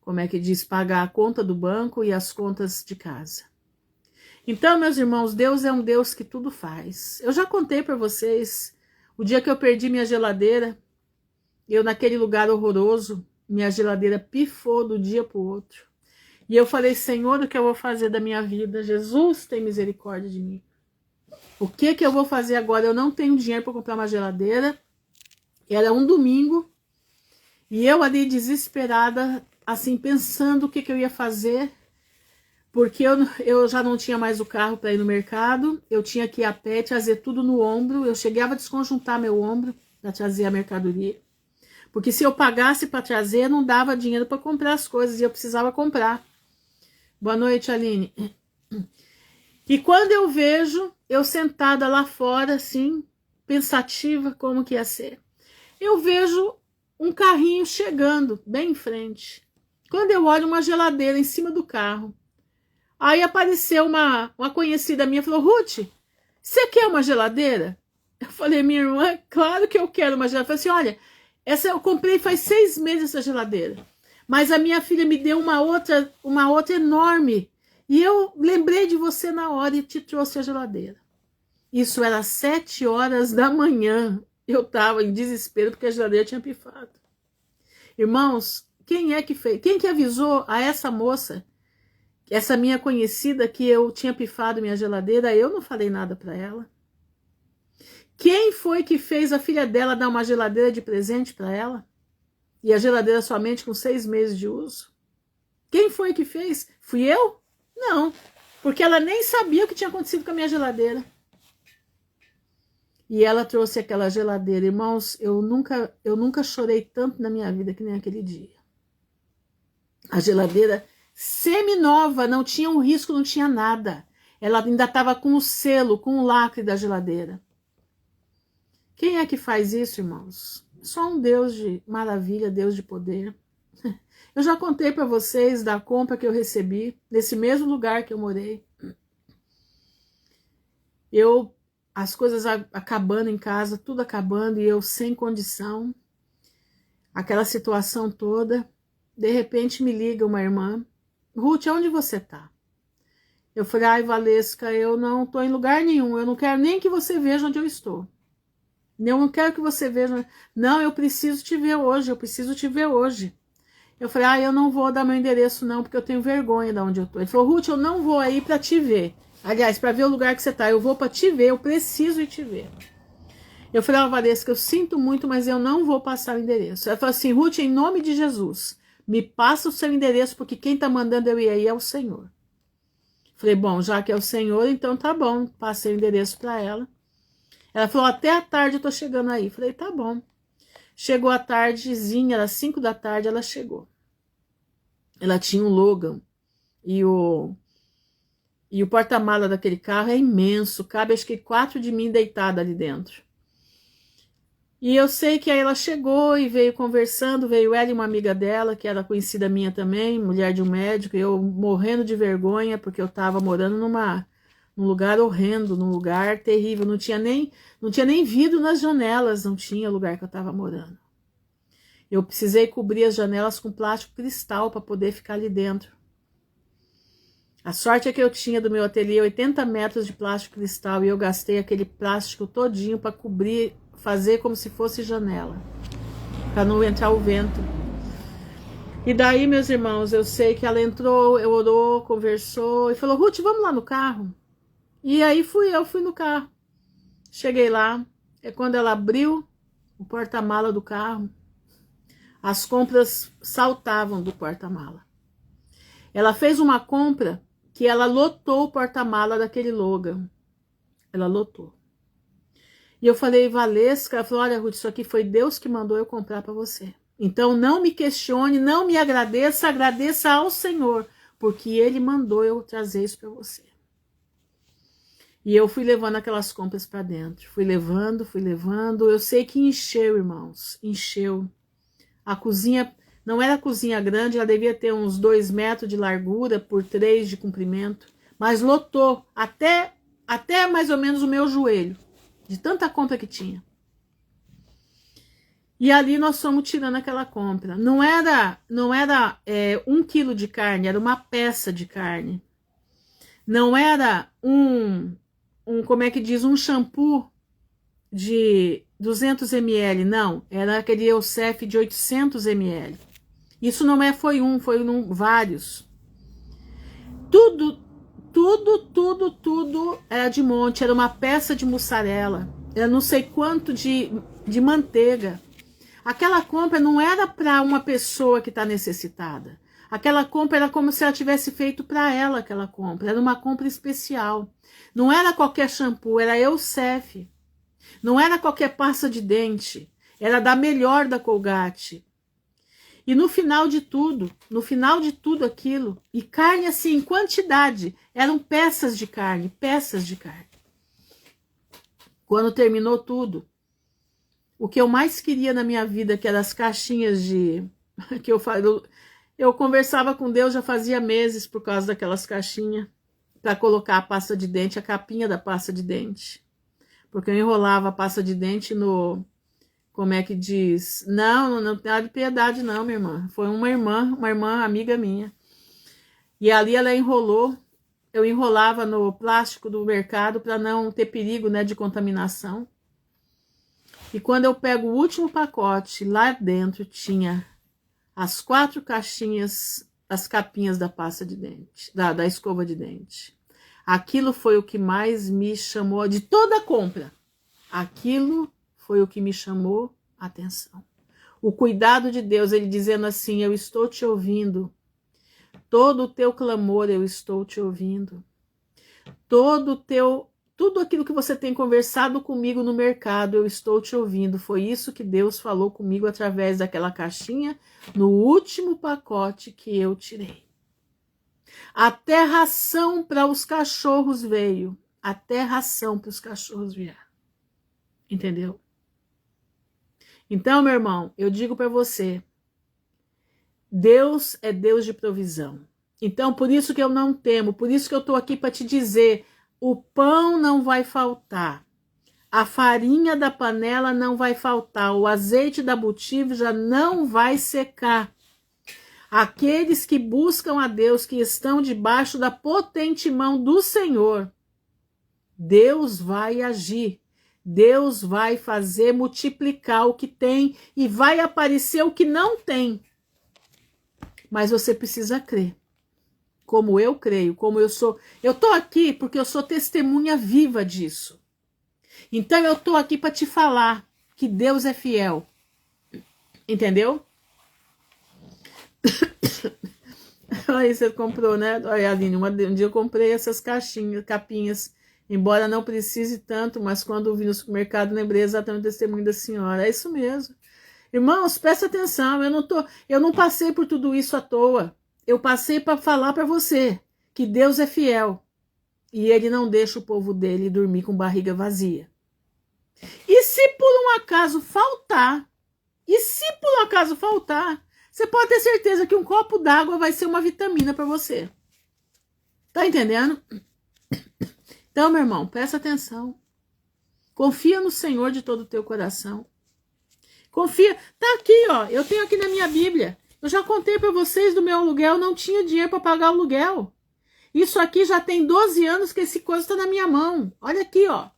Como é que diz? Pagar a conta do banco e as contas de casa. Então, meus irmãos, Deus é um Deus que tudo faz. Eu já contei para vocês, o dia que eu perdi minha geladeira, eu naquele lugar horroroso, minha geladeira pifou do dia para o outro. E eu falei: Senhor, o que eu vou fazer da minha vida? Jesus, tem misericórdia de mim. O que eu vou fazer agora? Eu não tenho dinheiro para comprar uma geladeira. Era um domingo. E eu ali desesperada, assim, pensando o que eu ia fazer. Porque eu já não tinha mais o carro para ir no mercado. Eu tinha que ir a pé, trazer tudo no ombro. Eu chegava a desconjuntar meu ombro para trazer a mercadoria. Porque se eu pagasse para trazer, não dava dinheiro para comprar as coisas. E eu precisava comprar. Boa noite, Aline. E quando eu vejo, eu sentada lá fora, assim, pensativa como que ia ser, eu vejo um carrinho chegando bem em frente. Quando eu olho, uma geladeira em cima do carro. Aí apareceu uma conhecida minha, falou: Ruth, você quer uma geladeira? Eu falei: minha irmã, claro que eu quero uma geladeira. Eu falei assim: olha, essa eu comprei faz 6 meses essa geladeira. Mas a minha filha me deu uma outra enorme. E eu lembrei de você na hora e te trouxe a geladeira. Isso era 7 horas da manhã. Eu estava em desespero porque a geladeira tinha pifado. Irmãos, quem é que fez? Quem que avisou a essa moça, essa minha conhecida, que eu tinha pifado minha geladeira? Eu não falei nada para ela. Quem foi que fez a filha dela dar uma geladeira de presente para ela? E a geladeira somente com 6 meses de uso? Quem foi que fez? Fui eu? Não, porque ela nem sabia o que tinha acontecido com a minha geladeira. E ela trouxe aquela geladeira. Irmãos, eu nunca chorei tanto na minha vida que nem aquele dia. A geladeira semi-nova, não tinha um risco, não tinha nada. Ela ainda estava com o selo, com o lacre da geladeira. Quem é que faz isso, irmãos? Só um Deus de maravilha, Deus de poder. Eu já contei para vocês da compra que eu recebi, nesse mesmo lugar que eu morei. As coisas acabando em casa, tudo acabando, e eu sem condição. Aquela situação toda. De repente me liga uma irmã: Ruth, onde você está? Eu falei, ai, Valesca, eu não tô em lugar nenhum, eu não quero nem que você veja onde eu estou. Eu não quero que você veja. Não, eu preciso te ver hoje, eu preciso te ver hoje. Eu falei, ah, eu não vou dar meu endereço não, porque eu tenho vergonha de onde eu tô. Ele falou, Ruth, eu não vou aí para te ver. Aliás, para ver o lugar que você tá, eu vou para te ver, eu preciso ir te ver. Eu falei, Valesca, eu sinto muito, mas eu não vou passar o endereço. Ela falou assim, Ruth, em nome de Jesus, me passa o seu endereço, porque quem tá mandando eu ir aí é o Senhor. Falei, bom, já que é o Senhor, então tá bom. Passei o endereço para ela. Ela falou, até a tarde eu tô chegando aí. Falei, tá bom. Chegou a tardezinha, era 5 da tarde, ela chegou. Ela tinha um Logan e o porta-mala daquele carro é imenso, cabe acho que 4 de mim deitada ali dentro. E eu sei que aí ela chegou e veio conversando, veio ela e uma amiga dela, que era conhecida minha também, mulher de um médico, e eu morrendo de vergonha, porque eu tava morando num lugar horrendo, num lugar terrível, não tinha nem vidro nas janelas, não tinha lugar que eu tava morando. Eu precisei cobrir as janelas com plástico cristal para poder ficar ali dentro. A sorte é que eu tinha do meu ateliê 80 metros de plástico cristal e eu gastei aquele plástico todinho para cobrir, fazer como se fosse janela, para não entrar o vento. E daí, meus irmãos, eu sei que ela entrou, eu orou, conversou e falou, Ruth, vamos lá no carro? E aí eu fui no carro. Cheguei lá, é quando ela abriu o porta-mala do carro, as compras saltavam do porta-mala. Ela fez uma compra que ela lotou o porta-mala daquele Logan. Ela lotou. E eu falei, Valesca, ela falou, olha, Ruth, isso aqui foi Deus que mandou eu comprar para você. Então não me questione, não me agradeça, agradeça ao Senhor, porque Ele mandou eu trazer isso para você. E eu fui levando aquelas compras para dentro. Fui levando. Eu sei que encheu, irmãos, encheu. A cozinha não era cozinha grande, ela devia ter uns 2 metros de largura por 3 de comprimento, mas lotou até mais ou menos o meu joelho, de tanta compra que tinha. E ali nós fomos tirando aquela compra. Não era 1 quilo de carne, era uma peça de carne. Não era como é que diz, um shampoo de 200 ml, não, era aquele Eusef de 800 ml. Isso não foi vários. Tudo era de monte, era uma peça de mussarela, era não sei quanto de manteiga. Aquela compra não era para uma pessoa que está necessitada. Aquela compra era como se ela tivesse feito para ela aquela compra. Era uma compra especial. Não era qualquer shampoo, era Eusef. Não era qualquer pasta de dente. Era da melhor da Colgate. E no final de tudo aquilo, e carne assim, em quantidade, eram peças de carne. Quando terminou tudo, o que eu mais queria na minha vida, que eram as caixinhas que eu conversava com Deus já fazia meses por causa daquelas caixinhas, para colocar a pasta de dente, a capinha da pasta de dente. Porque eu enrolava a pasta de dente no... Como é que diz? Não tem piedade não, minha irmã. Foi uma irmã amiga minha. E ali ela enrolou, eu enrolava no plástico do mercado para não ter perigo, né, de contaminação. E quando eu pego o último pacote, lá dentro tinha as 4 caixinhas, as capinhas da pasta de dente, da escova de dente. Aquilo foi o que mais me chamou, de toda a compra, aquilo foi o que me chamou a atenção. O cuidado de Deus, ele dizendo assim, eu estou te ouvindo, todo o teu clamor eu estou te ouvindo, tudo aquilo que você tem conversado comigo no mercado, eu estou te ouvindo. Foi isso que Deus falou comigo através daquela caixinha, no último pacote que eu tirei. Até ração para os cachorros veio. Até ração para os cachorros vieram. Entendeu? Então, meu irmão, eu digo para você, Deus é Deus de provisão. Então, por isso que eu não temo, por isso que eu estou aqui para te dizer, o pão não vai faltar, a farinha da panela não vai faltar, o azeite da botija não vai secar. Aqueles que buscam a Deus, que estão debaixo da potente mão do Senhor, Deus vai agir. Deus vai fazer multiplicar o que tem e vai aparecer o que não tem. Mas você precisa crer. Como eu creio, como eu sou. Eu tô aqui porque eu sou testemunha viva disso. Então eu tô aqui para te falar que Deus é fiel. Entendeu? Aí você comprou, né? Olha, Aline, um dia eu comprei essas capinhas. Embora não precise tanto, mas quando vi no supermercado, lembrei exatamente do testemunho da senhora. É isso mesmo. Irmãos, presta atenção, eu não passei por tudo isso à toa. Eu passei para falar para você que Deus é fiel e ele não deixa o povo dele dormir com barriga vazia. E se por um acaso faltar, você pode ter certeza que um copo d'água vai ser uma vitamina para você. Tá entendendo? Então, meu irmão, presta atenção. Confia no Senhor de todo o teu coração. Confia. Tá aqui, ó. Eu tenho aqui na minha Bíblia. Eu já contei para vocês do meu aluguel. Eu não tinha dinheiro para pagar o aluguel. Isso aqui já tem 12 anos que esse coisa está na minha mão. Olha aqui, ó.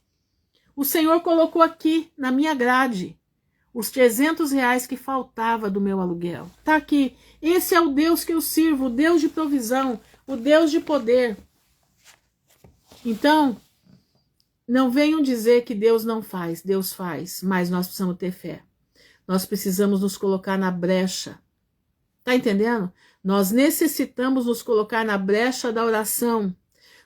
O Senhor colocou aqui na minha grade os R$300 que faltava do meu aluguel. Tá aqui. Esse é o Deus que eu sirvo, o Deus de provisão, o Deus de poder. Então, não venham dizer que Deus não faz. Deus faz, mas nós precisamos ter fé. Nós precisamos nos colocar na brecha. Tá entendendo? Nós necessitamos nos colocar na brecha da oração.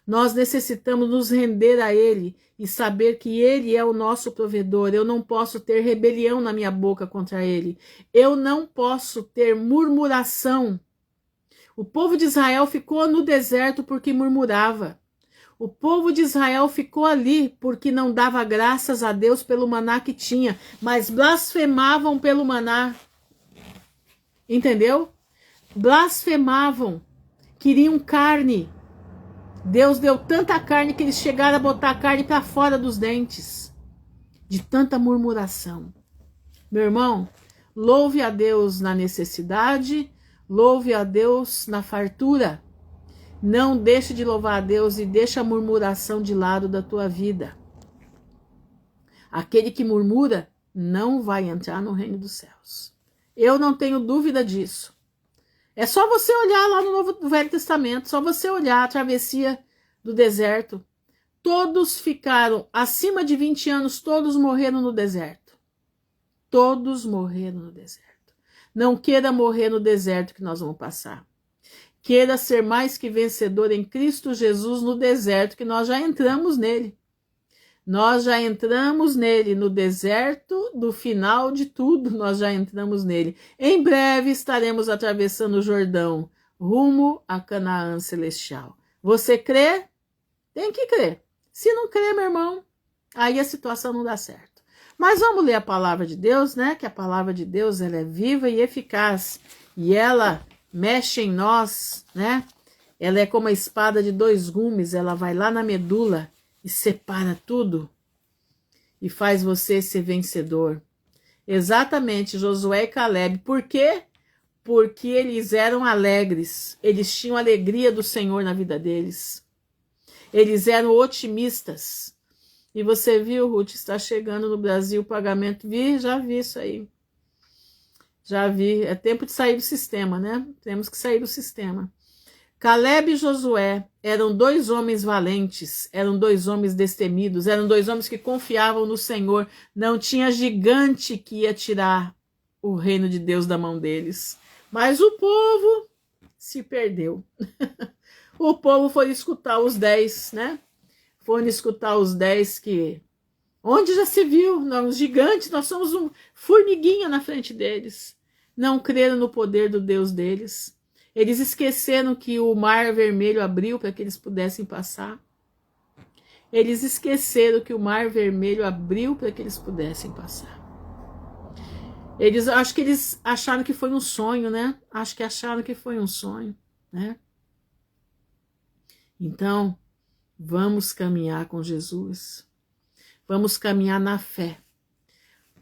Nós necessitamos nos render a Ele e saber que Ele é o nosso provedor. Eu não posso ter rebelião na minha boca contra Ele. Eu não posso ter murmuração. O povo de Israel ficou no deserto porque murmurava. O povo de Israel ficou ali porque não dava graças a Deus pelo maná que tinha, mas blasfemavam pelo maná. Entendeu? Blasfemavam. Queriam carne. Deus deu tanta carne que eles chegaram a botar a carne para fora dos dentes. De tanta murmuração. Meu irmão, louve a Deus na necessidade, louve a Deus na fartura. Não deixe de louvar a Deus e deixa a murmuração de lado da tua vida. Aquele que murmura não vai entrar no reino dos céus. Eu não tenho dúvida disso. É só você olhar lá no Velho Testamento, só você olhar a travessia do deserto. Todos ficaram acima de 20 anos, todos morreram no deserto. Todos morreram no deserto. Não queira morrer no deserto que nós vamos passar. Queira ser mais que vencedor em Cristo Jesus no deserto, que nós já entramos nele. Nós já entramos nele, no deserto do final de tudo, nós já entramos nele. Em breve estaremos atravessando o Jordão, rumo a Canaã celestial. Você crê? Tem que crer. Se não crer, meu irmão, aí a situação não dá certo. Mas vamos ler a palavra de Deus, né? Que a palavra de Deus, ela é viva e eficaz. E ela mexe em nós, né? Ela é como a espada de 2 gumes, ela vai lá na medula e separa tudo e faz você ser vencedor. Exatamente, Josué e Caleb. Por quê? Porque eles eram alegres, eles tinham a alegria do Senhor na vida deles. Eles eram otimistas. E você viu, Ruth, está chegando no Brasil o pagamento. Já vi isso aí. Já vi, é tempo de sair do sistema, né? Temos que sair do sistema. Caleb e Josué eram 2 homens valentes, eram 2 homens destemidos, eram 2 homens que confiavam no Senhor. Não tinha gigante que ia tirar o reino de Deus da mão deles. Mas o povo se perdeu. O povo foi escutar os 10, né? Foram escutar os 10 que... Onde já se viu? Os gigantes, nós somos um formiguinha na frente deles. Não creram no poder do Deus deles. Eles esqueceram que o mar vermelho abriu para que eles pudessem passar. Eles esqueceram que o mar vermelho abriu para que eles pudessem passar. Acho que eles acharam que foi um sonho, né? Acho que acharam que foi um sonho, né? Então, vamos caminhar com Jesus. Vamos caminhar na fé.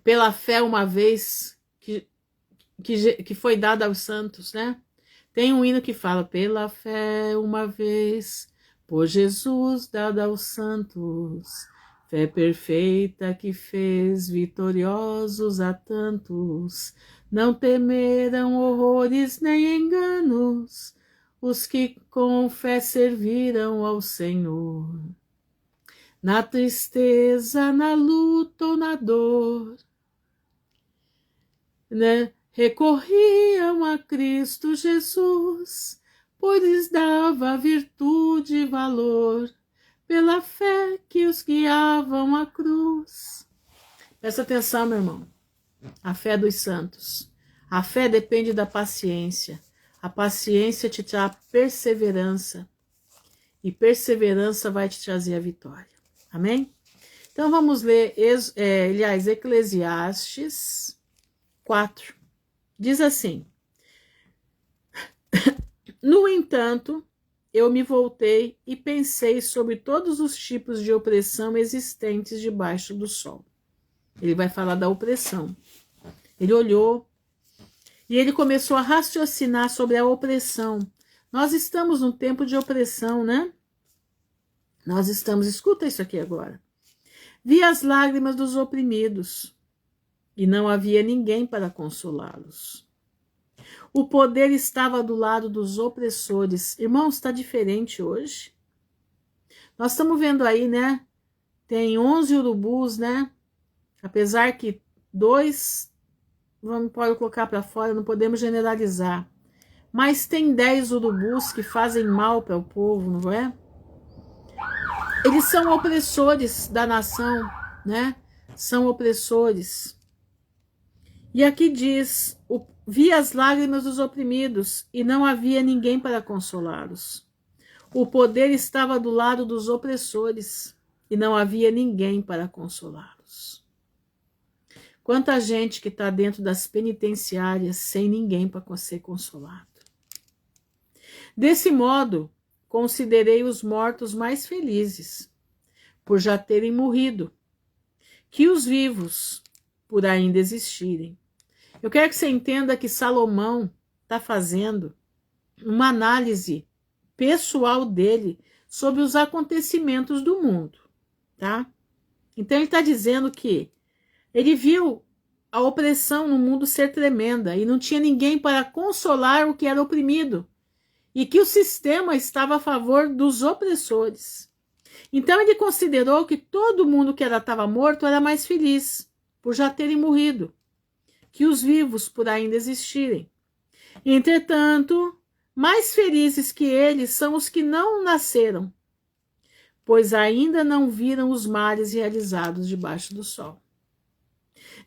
Pela fé, uma vez que foi dada aos santos, né? Tem um hino que fala: pela fé uma vez, por Jesus dada aos santos, fé perfeita que fez vitoriosos a tantos, não temeram horrores nem enganos, os que com fé serviram ao Senhor. Na tristeza, na luta ou na dor, né? Recorriam a Cristo Jesus, pois lhes dava virtude e valor, pela fé que os guiavam à cruz. Presta atenção, meu irmão. A fé dos santos. A fé depende da paciência. A paciência te traz perseverança. E perseverança vai te trazer a vitória. Amém? Então vamos ler, Eclesiastes 4. Diz assim: no entanto, eu me voltei e pensei sobre todos os tipos de opressão existentes debaixo do sol. Ele vai falar da opressão. Ele olhou e ele começou a raciocinar sobre a opressão. Nós estamos num tempo de opressão, né? Nós estamos, escuta isso aqui agora. Vi as lágrimas dos oprimidos e não havia ninguém para consolá-los. O poder estava do lado dos opressores. Irmãos, está diferente hoje. Nós estamos vendo aí, né? Tem 11 urubus, né? Apesar que 2, pode colocar para fora, não podemos generalizar. Mas tem 10 urubus que fazem mal para o povo, não é? Eles são opressores da nação, né? São opressores. E aqui diz: vi as lágrimas dos oprimidos e não havia ninguém para consolá-los. O poder estava do lado dos opressores e não havia ninguém para consolá-los. Quanta gente que está dentro das penitenciárias sem ninguém para ser consolado. Desse modo, considerei os mortos mais felizes, por já terem morrido, que os vivos, por ainda existirem. Eu quero que você entenda que Salomão está fazendo uma análise pessoal dele sobre os acontecimentos do mundo, tá? Então ele está dizendo que ele viu a opressão no mundo ser tremenda e não tinha ninguém para consolar o que era oprimido e que o sistema estava a favor dos opressores. Então ele considerou que todo mundo que estava morto era mais feliz por já terem morrido, que os vivos por ainda existirem. Entretanto, mais felizes que eles são os que não nasceram, pois ainda não viram os males realizados debaixo do sol.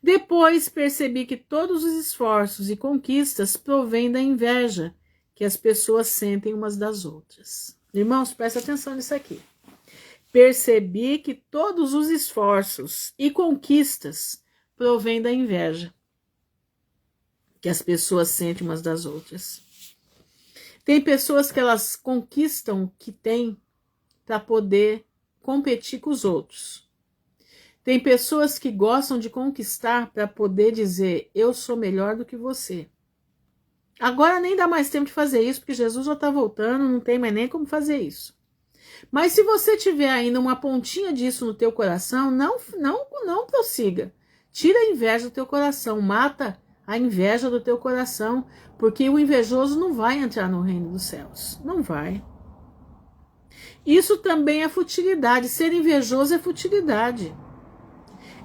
Depois percebi que todos os esforços e conquistas provêm da inveja que as pessoas sentem umas das outras. Irmãos, presta atenção nisso aqui. Percebi que todos os esforços e conquistas provêm da inveja que as pessoas sentem umas das outras. Tem pessoas que elas conquistam o que têm para poder competir com os outros. Tem pessoas que gostam de conquistar para poder dizer: eu sou melhor do que você. Agora nem dá mais tempo de fazer isso, porque Jesus já está voltando, não tem mais nem como fazer isso. Mas se você tiver ainda uma pontinha disso no teu coração, não prossiga. Tira a inveja do teu coração, mata a inveja do teu coração, porque o invejoso não vai entrar no reino dos céus. Não vai. Isso também é futilidade. Ser invejoso é futilidade.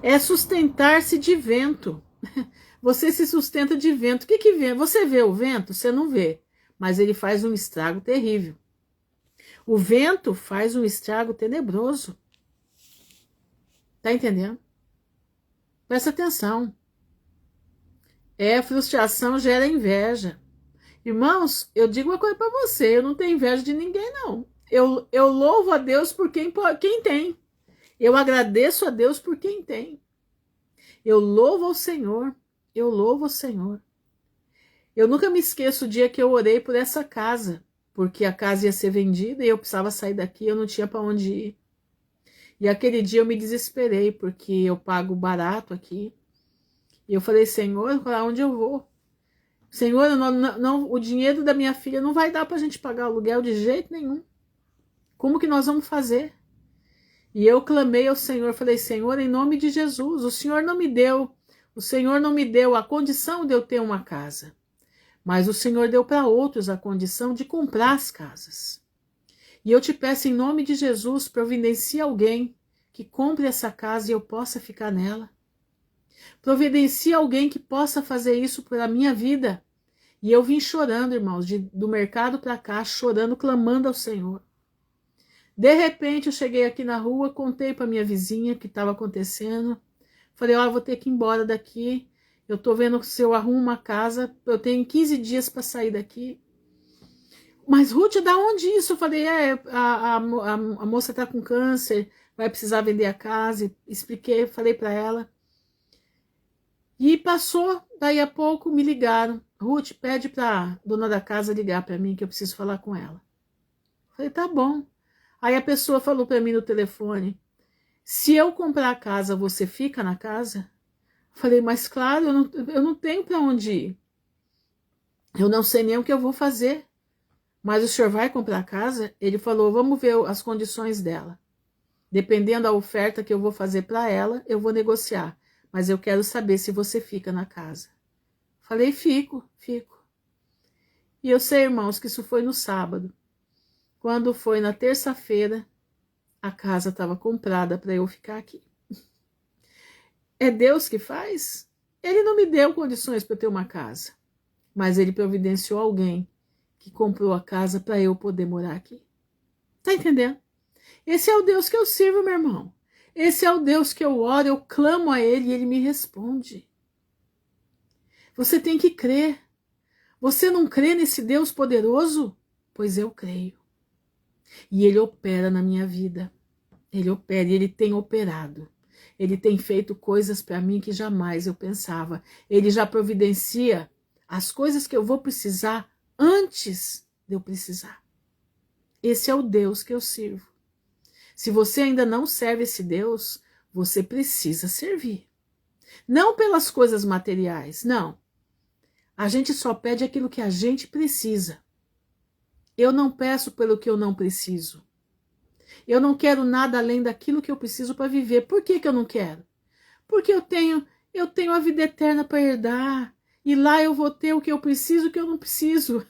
É sustentar-se de vento. Você se sustenta de vento. O que vê? Você vê o vento? Você não vê. Mas ele faz um estrago terrível. O vento faz um estrago tenebroso. Tá entendendo? Presta atenção. Frustração gera inveja. Irmãos, eu digo uma coisa para você, eu não tenho inveja de ninguém, não. Eu louvo a Deus por quem tem. Eu agradeço a Deus por quem tem. Eu louvo ao Senhor. Eu louvo ao Senhor. Eu nunca me esqueço o dia que eu orei por essa casa, porque a casa ia ser vendida e eu precisava sair daqui, eu não tinha para onde ir. E aquele dia eu me desesperei, porque eu pago barato aqui. E eu falei: Senhor, para onde eu vou? Senhor, o dinheiro da minha filha não vai dar para a gente pagar o aluguel de jeito nenhum. Como que nós vamos fazer? E eu clamei ao Senhor, falei, Senhor, em nome de Jesus, o Senhor não me deu a condição de eu ter uma casa, mas o Senhor deu para outros a condição de comprar as casas. E eu te peço, em nome de Jesus, providencie alguém que compre essa casa e eu possa ficar nela. Providencie alguém que possa fazer isso pela minha vida. E eu vim chorando, irmãos, do mercado para cá, chorando, clamando ao Senhor. De repente eu cheguei aqui na rua, contei para minha vizinha o que estava acontecendo. Falei, ó, vou ter que ir embora daqui. Eu tô vendo se eu arrumo uma casa, eu tenho 15 dias para sair daqui. Mas Ruth, da onde isso? Eu falei, a moça tá com câncer, vai precisar vender a casa. Expliquei, falei para ela. E passou, daí a pouco me ligaram. Ruth, pede pra dona da casa ligar para mim que eu preciso falar com ela. Falei, tá bom. Aí a pessoa falou para mim no telefone, se eu comprar a casa, você fica na casa? Falei, mas claro, eu não tenho para onde ir. Eu não sei nem o que eu vou fazer. Mas o senhor vai comprar a casa? Ele falou, vamos ver as condições dela. Dependendo da oferta que eu vou fazer para ela, eu vou negociar. Mas eu quero saber se você fica na casa. Falei, fico. E eu sei, irmãos, que isso foi no sábado. Quando foi na terça-feira, a casa estava comprada para eu ficar aqui. É Deus que faz? Ele não me deu condições para eu ter uma casa, mas ele providenciou alguém que comprou a casa para eu poder morar aqui. Tá entendendo? Esse é o Deus que eu sirvo, meu irmão. Esse é o Deus que eu oro, eu clamo a ele e ele me responde. Você tem que crer. Você não crê nesse Deus poderoso? Pois eu creio. E ele opera na minha vida. Ele opera e ele tem operado. Ele tem feito coisas para mim que jamais eu pensava. Ele já providencia as coisas que eu vou precisar antes de eu precisar. Esse é o Deus que eu sirvo. Se você ainda não serve esse Deus, você precisa servir. Não pelas coisas materiais, não. A gente só pede aquilo que a gente precisa. Eu não peço pelo que eu não preciso. Eu não quero nada além daquilo que eu preciso para viver. Por que eu não quero? Porque eu tenho a vida eterna para herdar. E lá eu vou ter o que eu preciso e o que eu não preciso.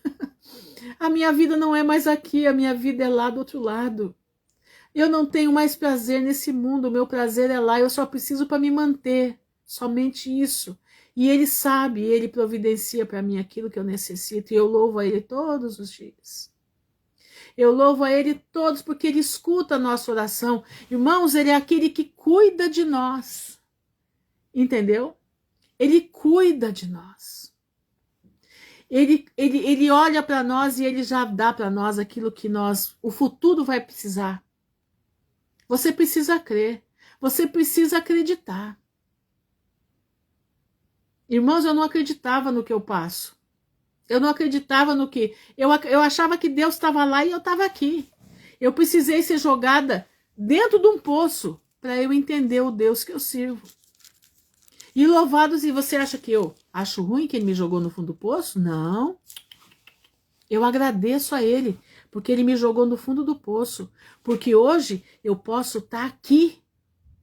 A minha vida não é mais aqui, a minha vida é lá do outro lado. Eu não tenho mais prazer nesse mundo, o meu prazer é lá, eu só preciso para me manter. Somente isso. E ele sabe, ele providencia para mim aquilo que eu necessito. E eu louvo a ele todos os dias. Eu louvo a ele todos porque ele escuta a nossa oração. Irmãos, ele é aquele que cuida de nós. Entendeu? Ele cuida de nós. Ele olha para nós e ele já dá para nós aquilo que o futuro vai precisar. Você precisa crer. Você precisa acreditar. Irmãos, eu não acreditava no que eu passo. Eu não acreditava no que... Eu achava que Deus estava lá e eu estava aqui. Eu precisei ser jogada dentro de um poço para eu entender o Deus que eu sirvo. E louvados, e você acha que eu acho ruim que ele me jogou no fundo do poço? Não. Eu agradeço a ele, porque ele me jogou no fundo do poço. Porque hoje eu posso estar aqui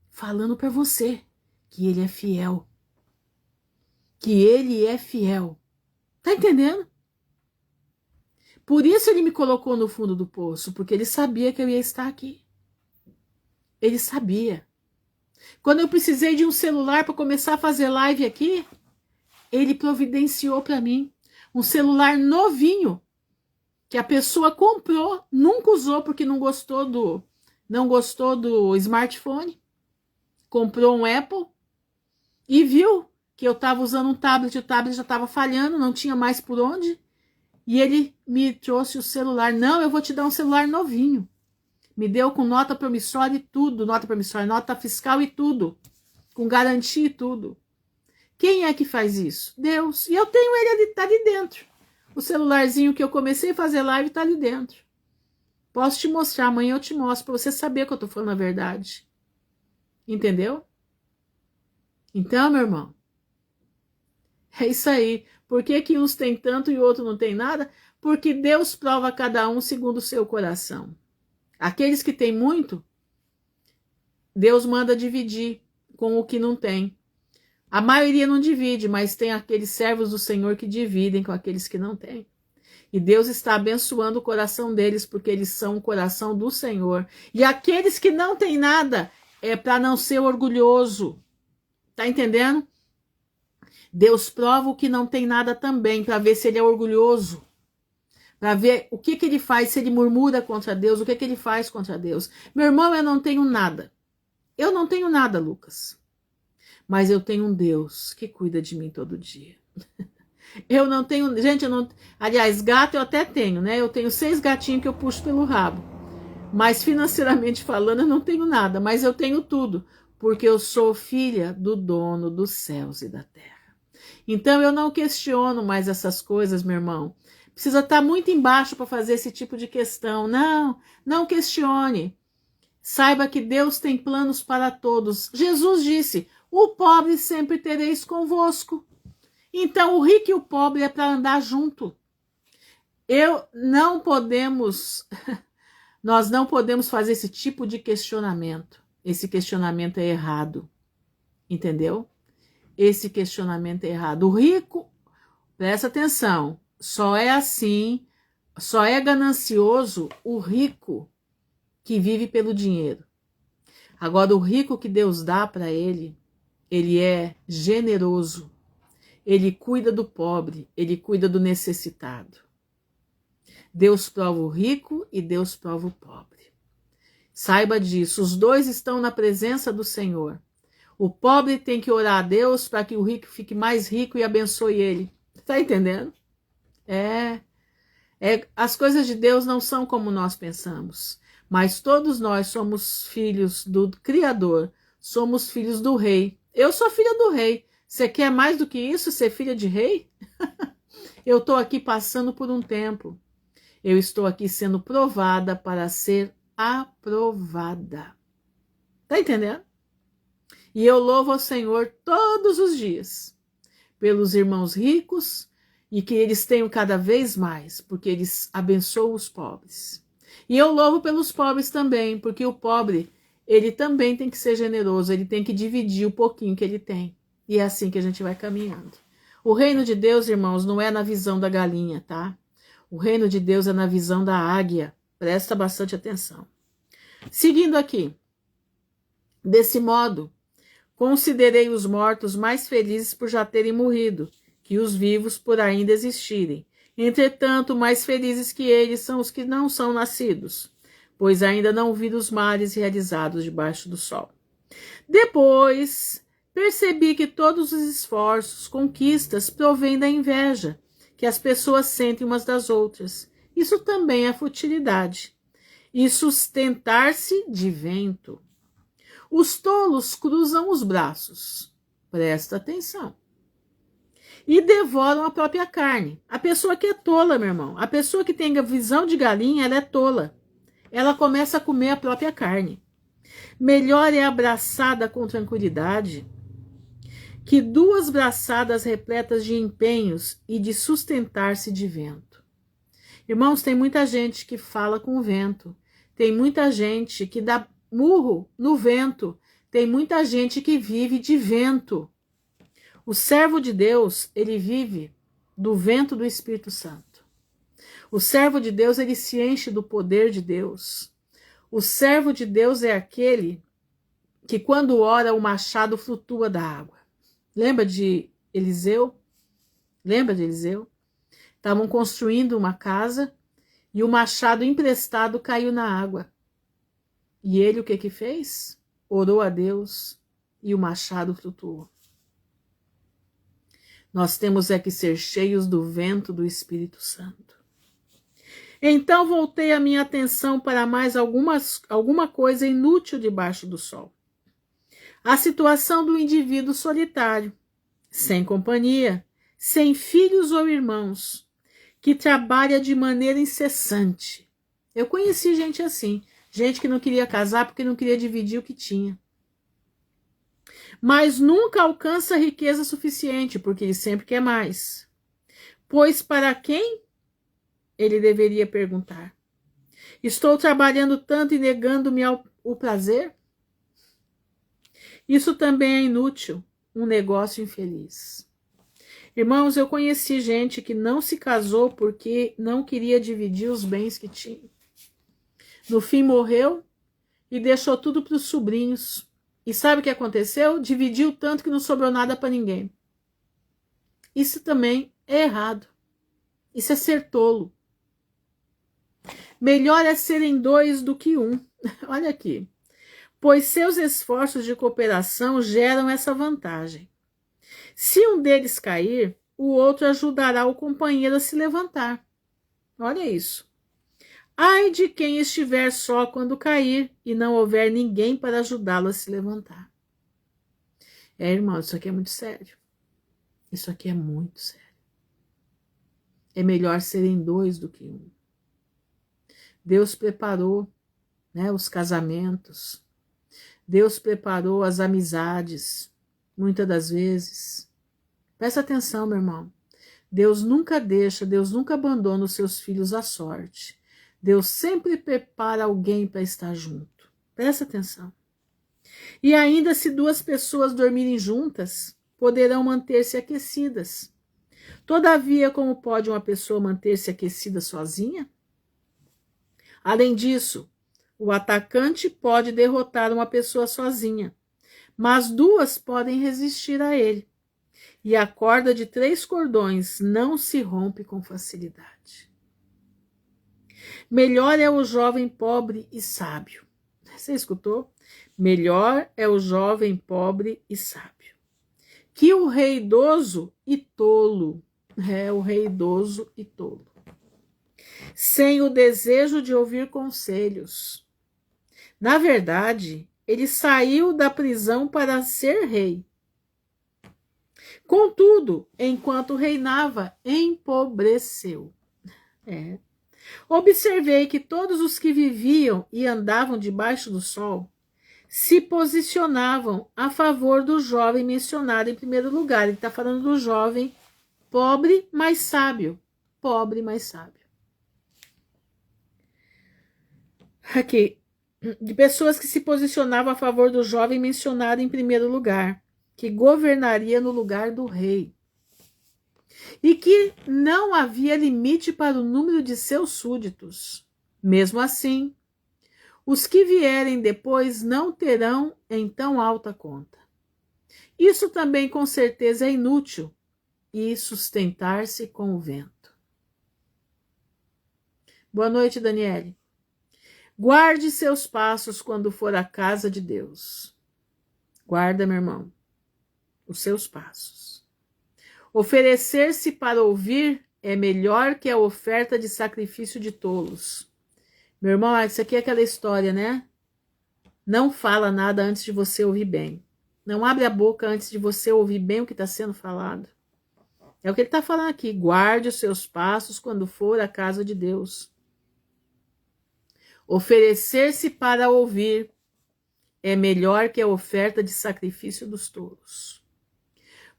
falando para você que ele é fiel. Que ele é fiel. Tá entendendo? Por isso ele me colocou no fundo do poço, porque ele sabia que eu ia estar aqui. Ele sabia. Quando eu precisei de um celular para começar a fazer live aqui, ele providenciou para mim um celular novinho, que a pessoa comprou, nunca usou porque não gostou do smartphone, comprou um Apple e viu que eu estava usando um tablet, o tablet já estava falhando, não tinha mais por onde, e ele me trouxe o celular. Não, eu vou te dar um celular novinho. Me deu com nota promissória e tudo, nota fiscal e tudo, com garantia e tudo. Quem é que faz isso? Deus. E eu tenho ele ali, tá ali dentro. O celularzinho que eu comecei a fazer live tá ali dentro. Posso te mostrar, amanhã eu te mostro, para você saber que eu tô falando a verdade. Entendeu? Então, meu irmão, É isso aí. Por que que uns têm tanto e o outro não tem nada? Porque Deus prova cada um segundo o seu coração. Aqueles que têm muito, Deus manda dividir com o que não tem. A maioria não divide, mas tem aqueles servos do Senhor que dividem com aqueles que não têm. E Deus está abençoando o coração deles, porque eles são o coração do Senhor. E aqueles que não têm nada, é para não ser orgulhoso. Tá entendendo? Deus prova o que não tem nada também, para ver se ele é orgulhoso. Para ver o que ele faz, se ele murmura contra Deus, o que ele faz contra Deus. Meu irmão, eu não tenho nada. Eu não tenho nada, Lucas. Mas eu tenho um Deus que cuida de mim todo dia. Eu não tenho... Gente, eu não... Aliás, gato eu até tenho, né? Eu tenho 6 gatinhos que eu puxo pelo rabo. Mas financeiramente falando, eu não tenho nada. Mas eu tenho tudo. Porque eu sou filha do dono dos céus e da terra. Então eu não questiono mais essas coisas, meu irmão. Precisa estar muito embaixo para fazer esse tipo de questão. Não, não questione. Saiba que Deus tem planos para todos. Jesus disse, o pobre sempre tereis convosco. Então o rico e o pobre é para andar junto. Nós não podemos fazer esse tipo de questionamento. Esse questionamento é errado. Entendeu? Esse questionamento é errado. O rico, presta atenção, só é assim, só é ganancioso o rico que vive pelo dinheiro. Agora, o rico que Deus dá para ele é generoso. Ele cuida do pobre, ele cuida do necessitado. Deus prova o rico e Deus prova o pobre. Saiba disso, os dois estão na presença do Senhor. O pobre tem que orar a Deus para que o rico fique mais rico e abençoe ele. Tá entendendo? As coisas de Deus não são como nós pensamos. Mas todos nós somos filhos do Criador. Somos filhos do Rei. Eu sou filha do Rei. Você quer mais do que isso, ser filha de Rei? Eu estou aqui passando por um tempo. Eu estou aqui sendo provada para ser aprovada. Tá entendendo? E eu louvo ao Senhor todos os dias pelos irmãos ricos e que eles tenham cada vez mais, porque eles abençoam os pobres. E eu louvo pelos pobres também, porque o pobre, ele também tem que ser generoso, ele tem que dividir o pouquinho que ele tem. E é assim que a gente vai caminhando. O reino de Deus, irmãos, não é na visão da galinha, tá? O reino de Deus é na visão da águia. Presta bastante atenção. Seguindo aqui. Desse modo, considerei os mortos mais felizes por já terem morrido, que os vivos por ainda existirem. Entretanto, mais felizes que eles são os que não são nascidos, pois ainda não viram os males realizados debaixo do sol. Depois, percebi que todos os esforços, conquistas, provêm da inveja, que as pessoas sentem umas das outras. Isso também é futilidade. E sustentar-se de vento. Os tolos cruzam os braços. Presta atenção. E devoram a própria carne. A pessoa que é tola, meu irmão, a pessoa que tem a visão de galinha, ela é tola. Ela começa a comer a própria carne. Melhor é abraçada com tranquilidade que 2 braçadas repletas de empenhos e de sustentar-se de vento. Irmãos, tem muita gente que fala com o vento. Tem muita gente que dá murro no vento. Tem muita gente que vive de vento. O servo de Deus, ele vive do vento do Espírito Santo. O servo de Deus, ele se enche do poder de Deus. O servo de Deus é aquele que quando ora o machado flutua da água. Lembra de Eliseu? Lembra de Eliseu? Estavam construindo uma casa e o machado emprestado caiu na água. E ele o que fez? Orou a Deus e o machado flutuou. Nós temos que ser cheios do vento do Espírito Santo. Então voltei a minha atenção para mais alguma coisa inútil debaixo do sol. A situação do indivíduo solitário, sem companhia, sem filhos ou irmãos, que trabalha de maneira incessante. Eu conheci gente assim, gente que não queria casar porque não queria dividir o que tinha. mas nunca alcança riqueza suficiente, porque ele sempre quer mais. Pois para quem ele deveria perguntar? Estou trabalhando tanto e negando-me o prazer? Isso também é inútil, um negócio infeliz. Irmãos, eu conheci gente que não se casou porque não queria dividir os bens que tinha. No fim morreu e deixou tudo para os sobrinhos. E sabe o que aconteceu? Dividiu tanto que não sobrou nada para ninguém. Isso também é errado. Isso é ser tolo. Melhor é serem dois do que um. Olha aqui. Pois seus esforços de cooperação geram essa vantagem. Se um deles cair, o outro ajudará o companheiro a se levantar. Olha isso. Ai de quem estiver só quando cair e não houver ninguém para ajudá-lo a se levantar. Irmão, isso aqui é muito sério. Isso aqui é muito sério. É melhor serem dois do que um. Deus preparou, né, os casamentos. Deus preparou as amizades, muitas das vezes. Presta atenção, meu irmão. Deus nunca deixa, Deus nunca abandona os seus filhos à sorte. Deus sempre prepara alguém para estar junto. Presta atenção. E ainda se duas pessoas dormirem juntas, poderão manter-se aquecidas. Todavia, como pode uma pessoa manter-se aquecida sozinha? Além disso, o atacante pode derrotar uma pessoa sozinha, mas duas podem resistir a ele. E a corda de 3 cordões não se rompe com facilidade. Melhor é o jovem pobre e sábio. Você escutou? Melhor é o jovem pobre e sábio que o rei idoso e tolo. É o rei idoso e tolo. Sem o desejo de ouvir conselhos. Na verdade, ele saiu da prisão para ser rei. Contudo, enquanto reinava, empobreceu. Observei que todos os que viviam e andavam debaixo do sol se posicionavam a favor do jovem mencionado em primeiro lugar. Ele está falando do jovem pobre, mas sábio. Pobre, mas sábio. Aqui, de pessoas que se posicionavam a favor do jovem mencionado em primeiro lugar, que governaria no lugar do rei. E que não havia limite para o número de seus súditos. Mesmo assim, os que vierem depois não terão em tão alta conta. Isso também com certeza é inútil e sustentar-se com o vento. Boa noite, Daniele. Guarde seus passos quando for à casa de Deus. Guarda, meu irmão, os seus passos. Oferecer-se para ouvir é melhor que a oferta de sacrifício de tolos. Meu irmão, isso aqui é aquela história, né? Não fala nada antes de você ouvir bem. Não abre a boca antes de você ouvir bem o que está sendo falado. É o que ele está falando aqui. Guarde os seus passos quando for à casa de Deus. Oferecer-se para ouvir é melhor que a oferta de sacrifício dos tolos,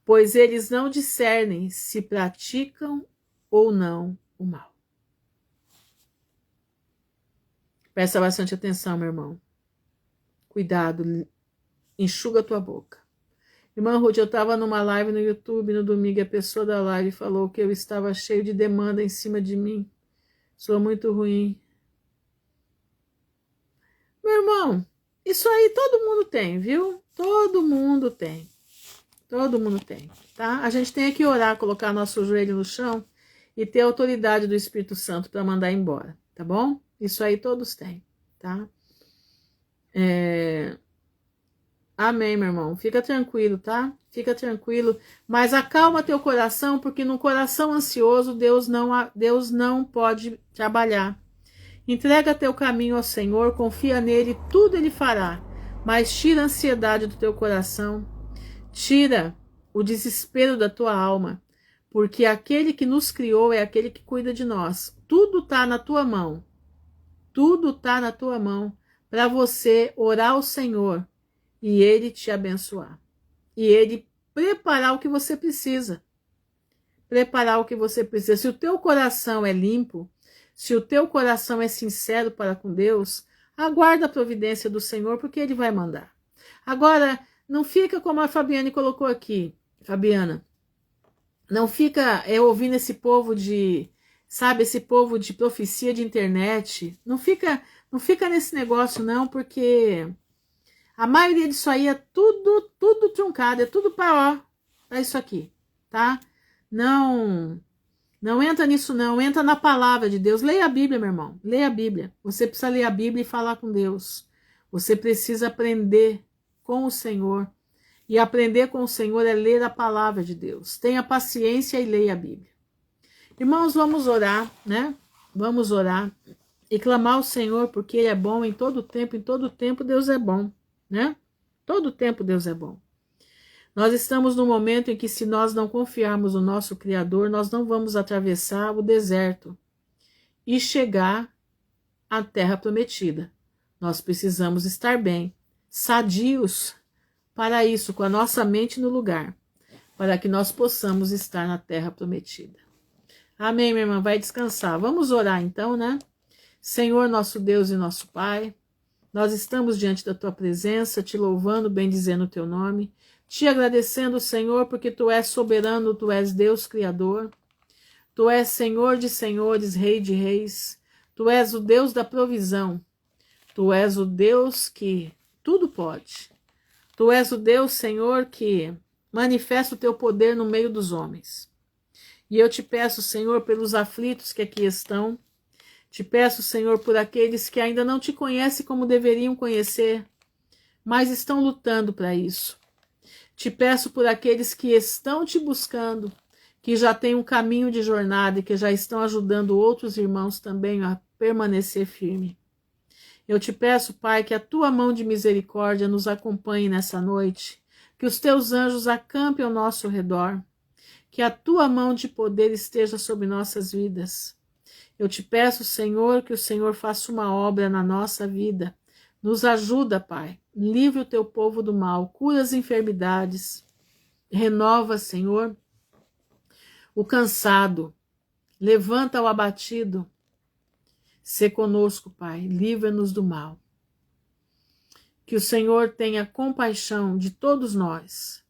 pois eles não discernem se praticam ou não o mal. Presta bastante atenção, meu irmão. Cuidado, enxuga a tua boca. Irmã Ruth, eu estava numa live no YouTube no domingo e a pessoa da live falou que eu estava cheio de demanda em cima de mim. Sou muito ruim. Meu irmão, isso aí todo mundo tem, viu? Todo mundo tem. Todo mundo tem, tá? A gente tem que orar, colocar nosso joelho no chão e ter a autoridade do Espírito Santo para mandar embora, tá bom? Isso aí todos têm, tá? Amém, meu irmão. Fica tranquilo, tá? Fica tranquilo. Mas acalma teu coração, porque no coração ansioso Deus não pode trabalhar. Entrega teu caminho ao Senhor, confia nele, tudo ele fará. Mas tira a ansiedade do teu coração, tira o desespero da tua alma, porque aquele que nos criou é aquele que cuida de nós. Tudo está na tua mão. Tudo está na tua mão para você orar ao Senhor e Ele te abençoar. E Ele preparar o que você precisa. Preparar o que você precisa. Se o teu coração é limpo, se o teu coração é sincero para com Deus, aguarda a providência do Senhor, porque Ele vai mandar. Agora, não fica como a Fabiane colocou aqui, Fabiana. Não fica ouvindo esse povo de, sabe, esse povo de profecia de internet. Não fica nesse negócio não, porque a maioria disso aí é tudo truncado, é tudo para isso aqui, tá? Não entra nisso não, entra na palavra de Deus. Leia a Bíblia, meu irmão, leia a Bíblia. Você precisa ler a Bíblia e falar com Deus. Você precisa aprender com o Senhor. E aprender com o Senhor é ler a palavra de Deus. Tenha paciência e leia a Bíblia. Irmãos, vamos orar, né? Vamos orar e clamar ao Senhor, porque Ele é bom em todo tempo Deus é bom, né? Todo tempo Deus é bom. Nós estamos num momento em que, se nós não confiarmos no nosso Criador, nós não vamos atravessar o deserto e chegar à terra prometida. Nós precisamos estar bem, sadios para isso, com a nossa mente no lugar, para que nós possamos estar na terra prometida. Amém, minha irmã? Vai descansar. Vamos orar então, né? Senhor, nosso Deus e nosso Pai, nós estamos diante da Tua presença, te louvando, bendizendo o Teu nome, te agradecendo, Senhor, porque Tu és soberano, Tu és Deus Criador, Tu és Senhor de senhores, Rei de reis, Tu és o Deus da provisão, Tu és o Deus que tudo pode. Tu és o Deus, Senhor, que manifesta o Teu poder no meio dos homens. E eu te peço, Senhor, pelos aflitos que aqui estão. Te peço, Senhor, por aqueles que ainda não te conhecem como deveriam conhecer, mas estão lutando para isso. Te peço por aqueles que estão te buscando, que já têm um caminho de jornada e que já estão ajudando outros irmãos também a permanecer firme. Eu te peço, Pai, que a Tua mão de misericórdia nos acompanhe nessa noite, que os Teus anjos acampem ao nosso redor, que a Tua mão de poder esteja sobre nossas vidas. Eu te peço, Senhor, que o Senhor faça uma obra na nossa vida. Nos ajuda, Pai. Livre o Teu povo do mal, cura as enfermidades. Renova, Senhor, o cansado. Levanta o abatido. Sê conosco, Pai, livra-nos do mal. Que o Senhor tenha compaixão de todos nós,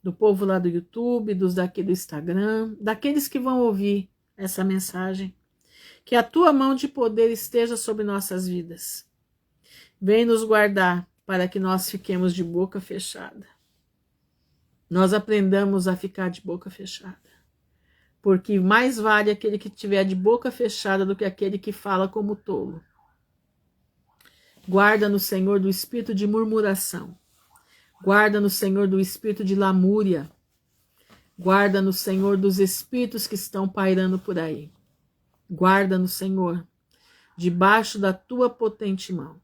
do povo lá do YouTube, dos daqui do Instagram, daqueles que vão ouvir essa mensagem. Que a Tua mão de poder esteja sobre nossas vidas. Vem nos guardar para que nós fiquemos de boca fechada. Nós aprendamos a ficar de boca fechada. Porque mais vale aquele que estiver de boca fechada do que aquele que fala como tolo. Guarda no Senhor do espírito de murmuração. Guarda no Senhor do espírito de lamúria. Guarda no Senhor dos espíritos que estão pairando por aí. Guarda no Senhor, debaixo da Tua potente mão.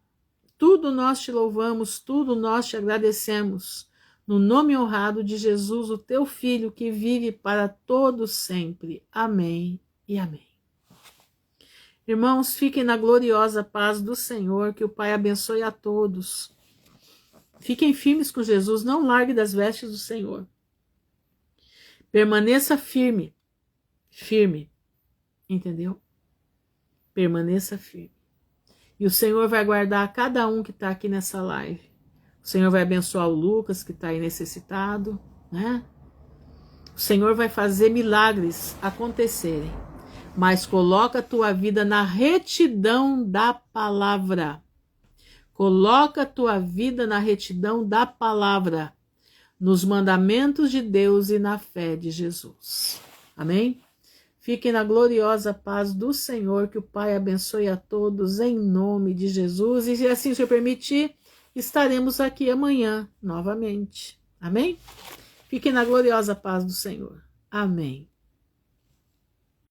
Tudo nós te louvamos, tudo nós te agradecemos. No nome honrado de Jesus, o Teu Filho, que vive para todos sempre. Amém e amém. Irmãos, fiquem na gloriosa paz do Senhor, que o Pai abençoe a todos. Fiquem firmes com Jesus, não largue das vestes do Senhor. Permaneça firme, firme, entendeu? Permaneça firme. E o Senhor vai guardar cada um que está aqui nessa live. O Senhor vai abençoar o Lucas, que está aí necessitado, né? O Senhor vai fazer milagres acontecerem. Mas coloca a tua vida na retidão da palavra. Coloca a tua vida na retidão da palavra, nos mandamentos de Deus e na fé de Jesus. Amém? Fiquem na gloriosa paz do Senhor, que o Pai abençoe a todos em nome de Jesus. E se assim o Senhor permitir, estaremos aqui amanhã novamente. Amém? Fiquem na gloriosa paz do Senhor. Amém.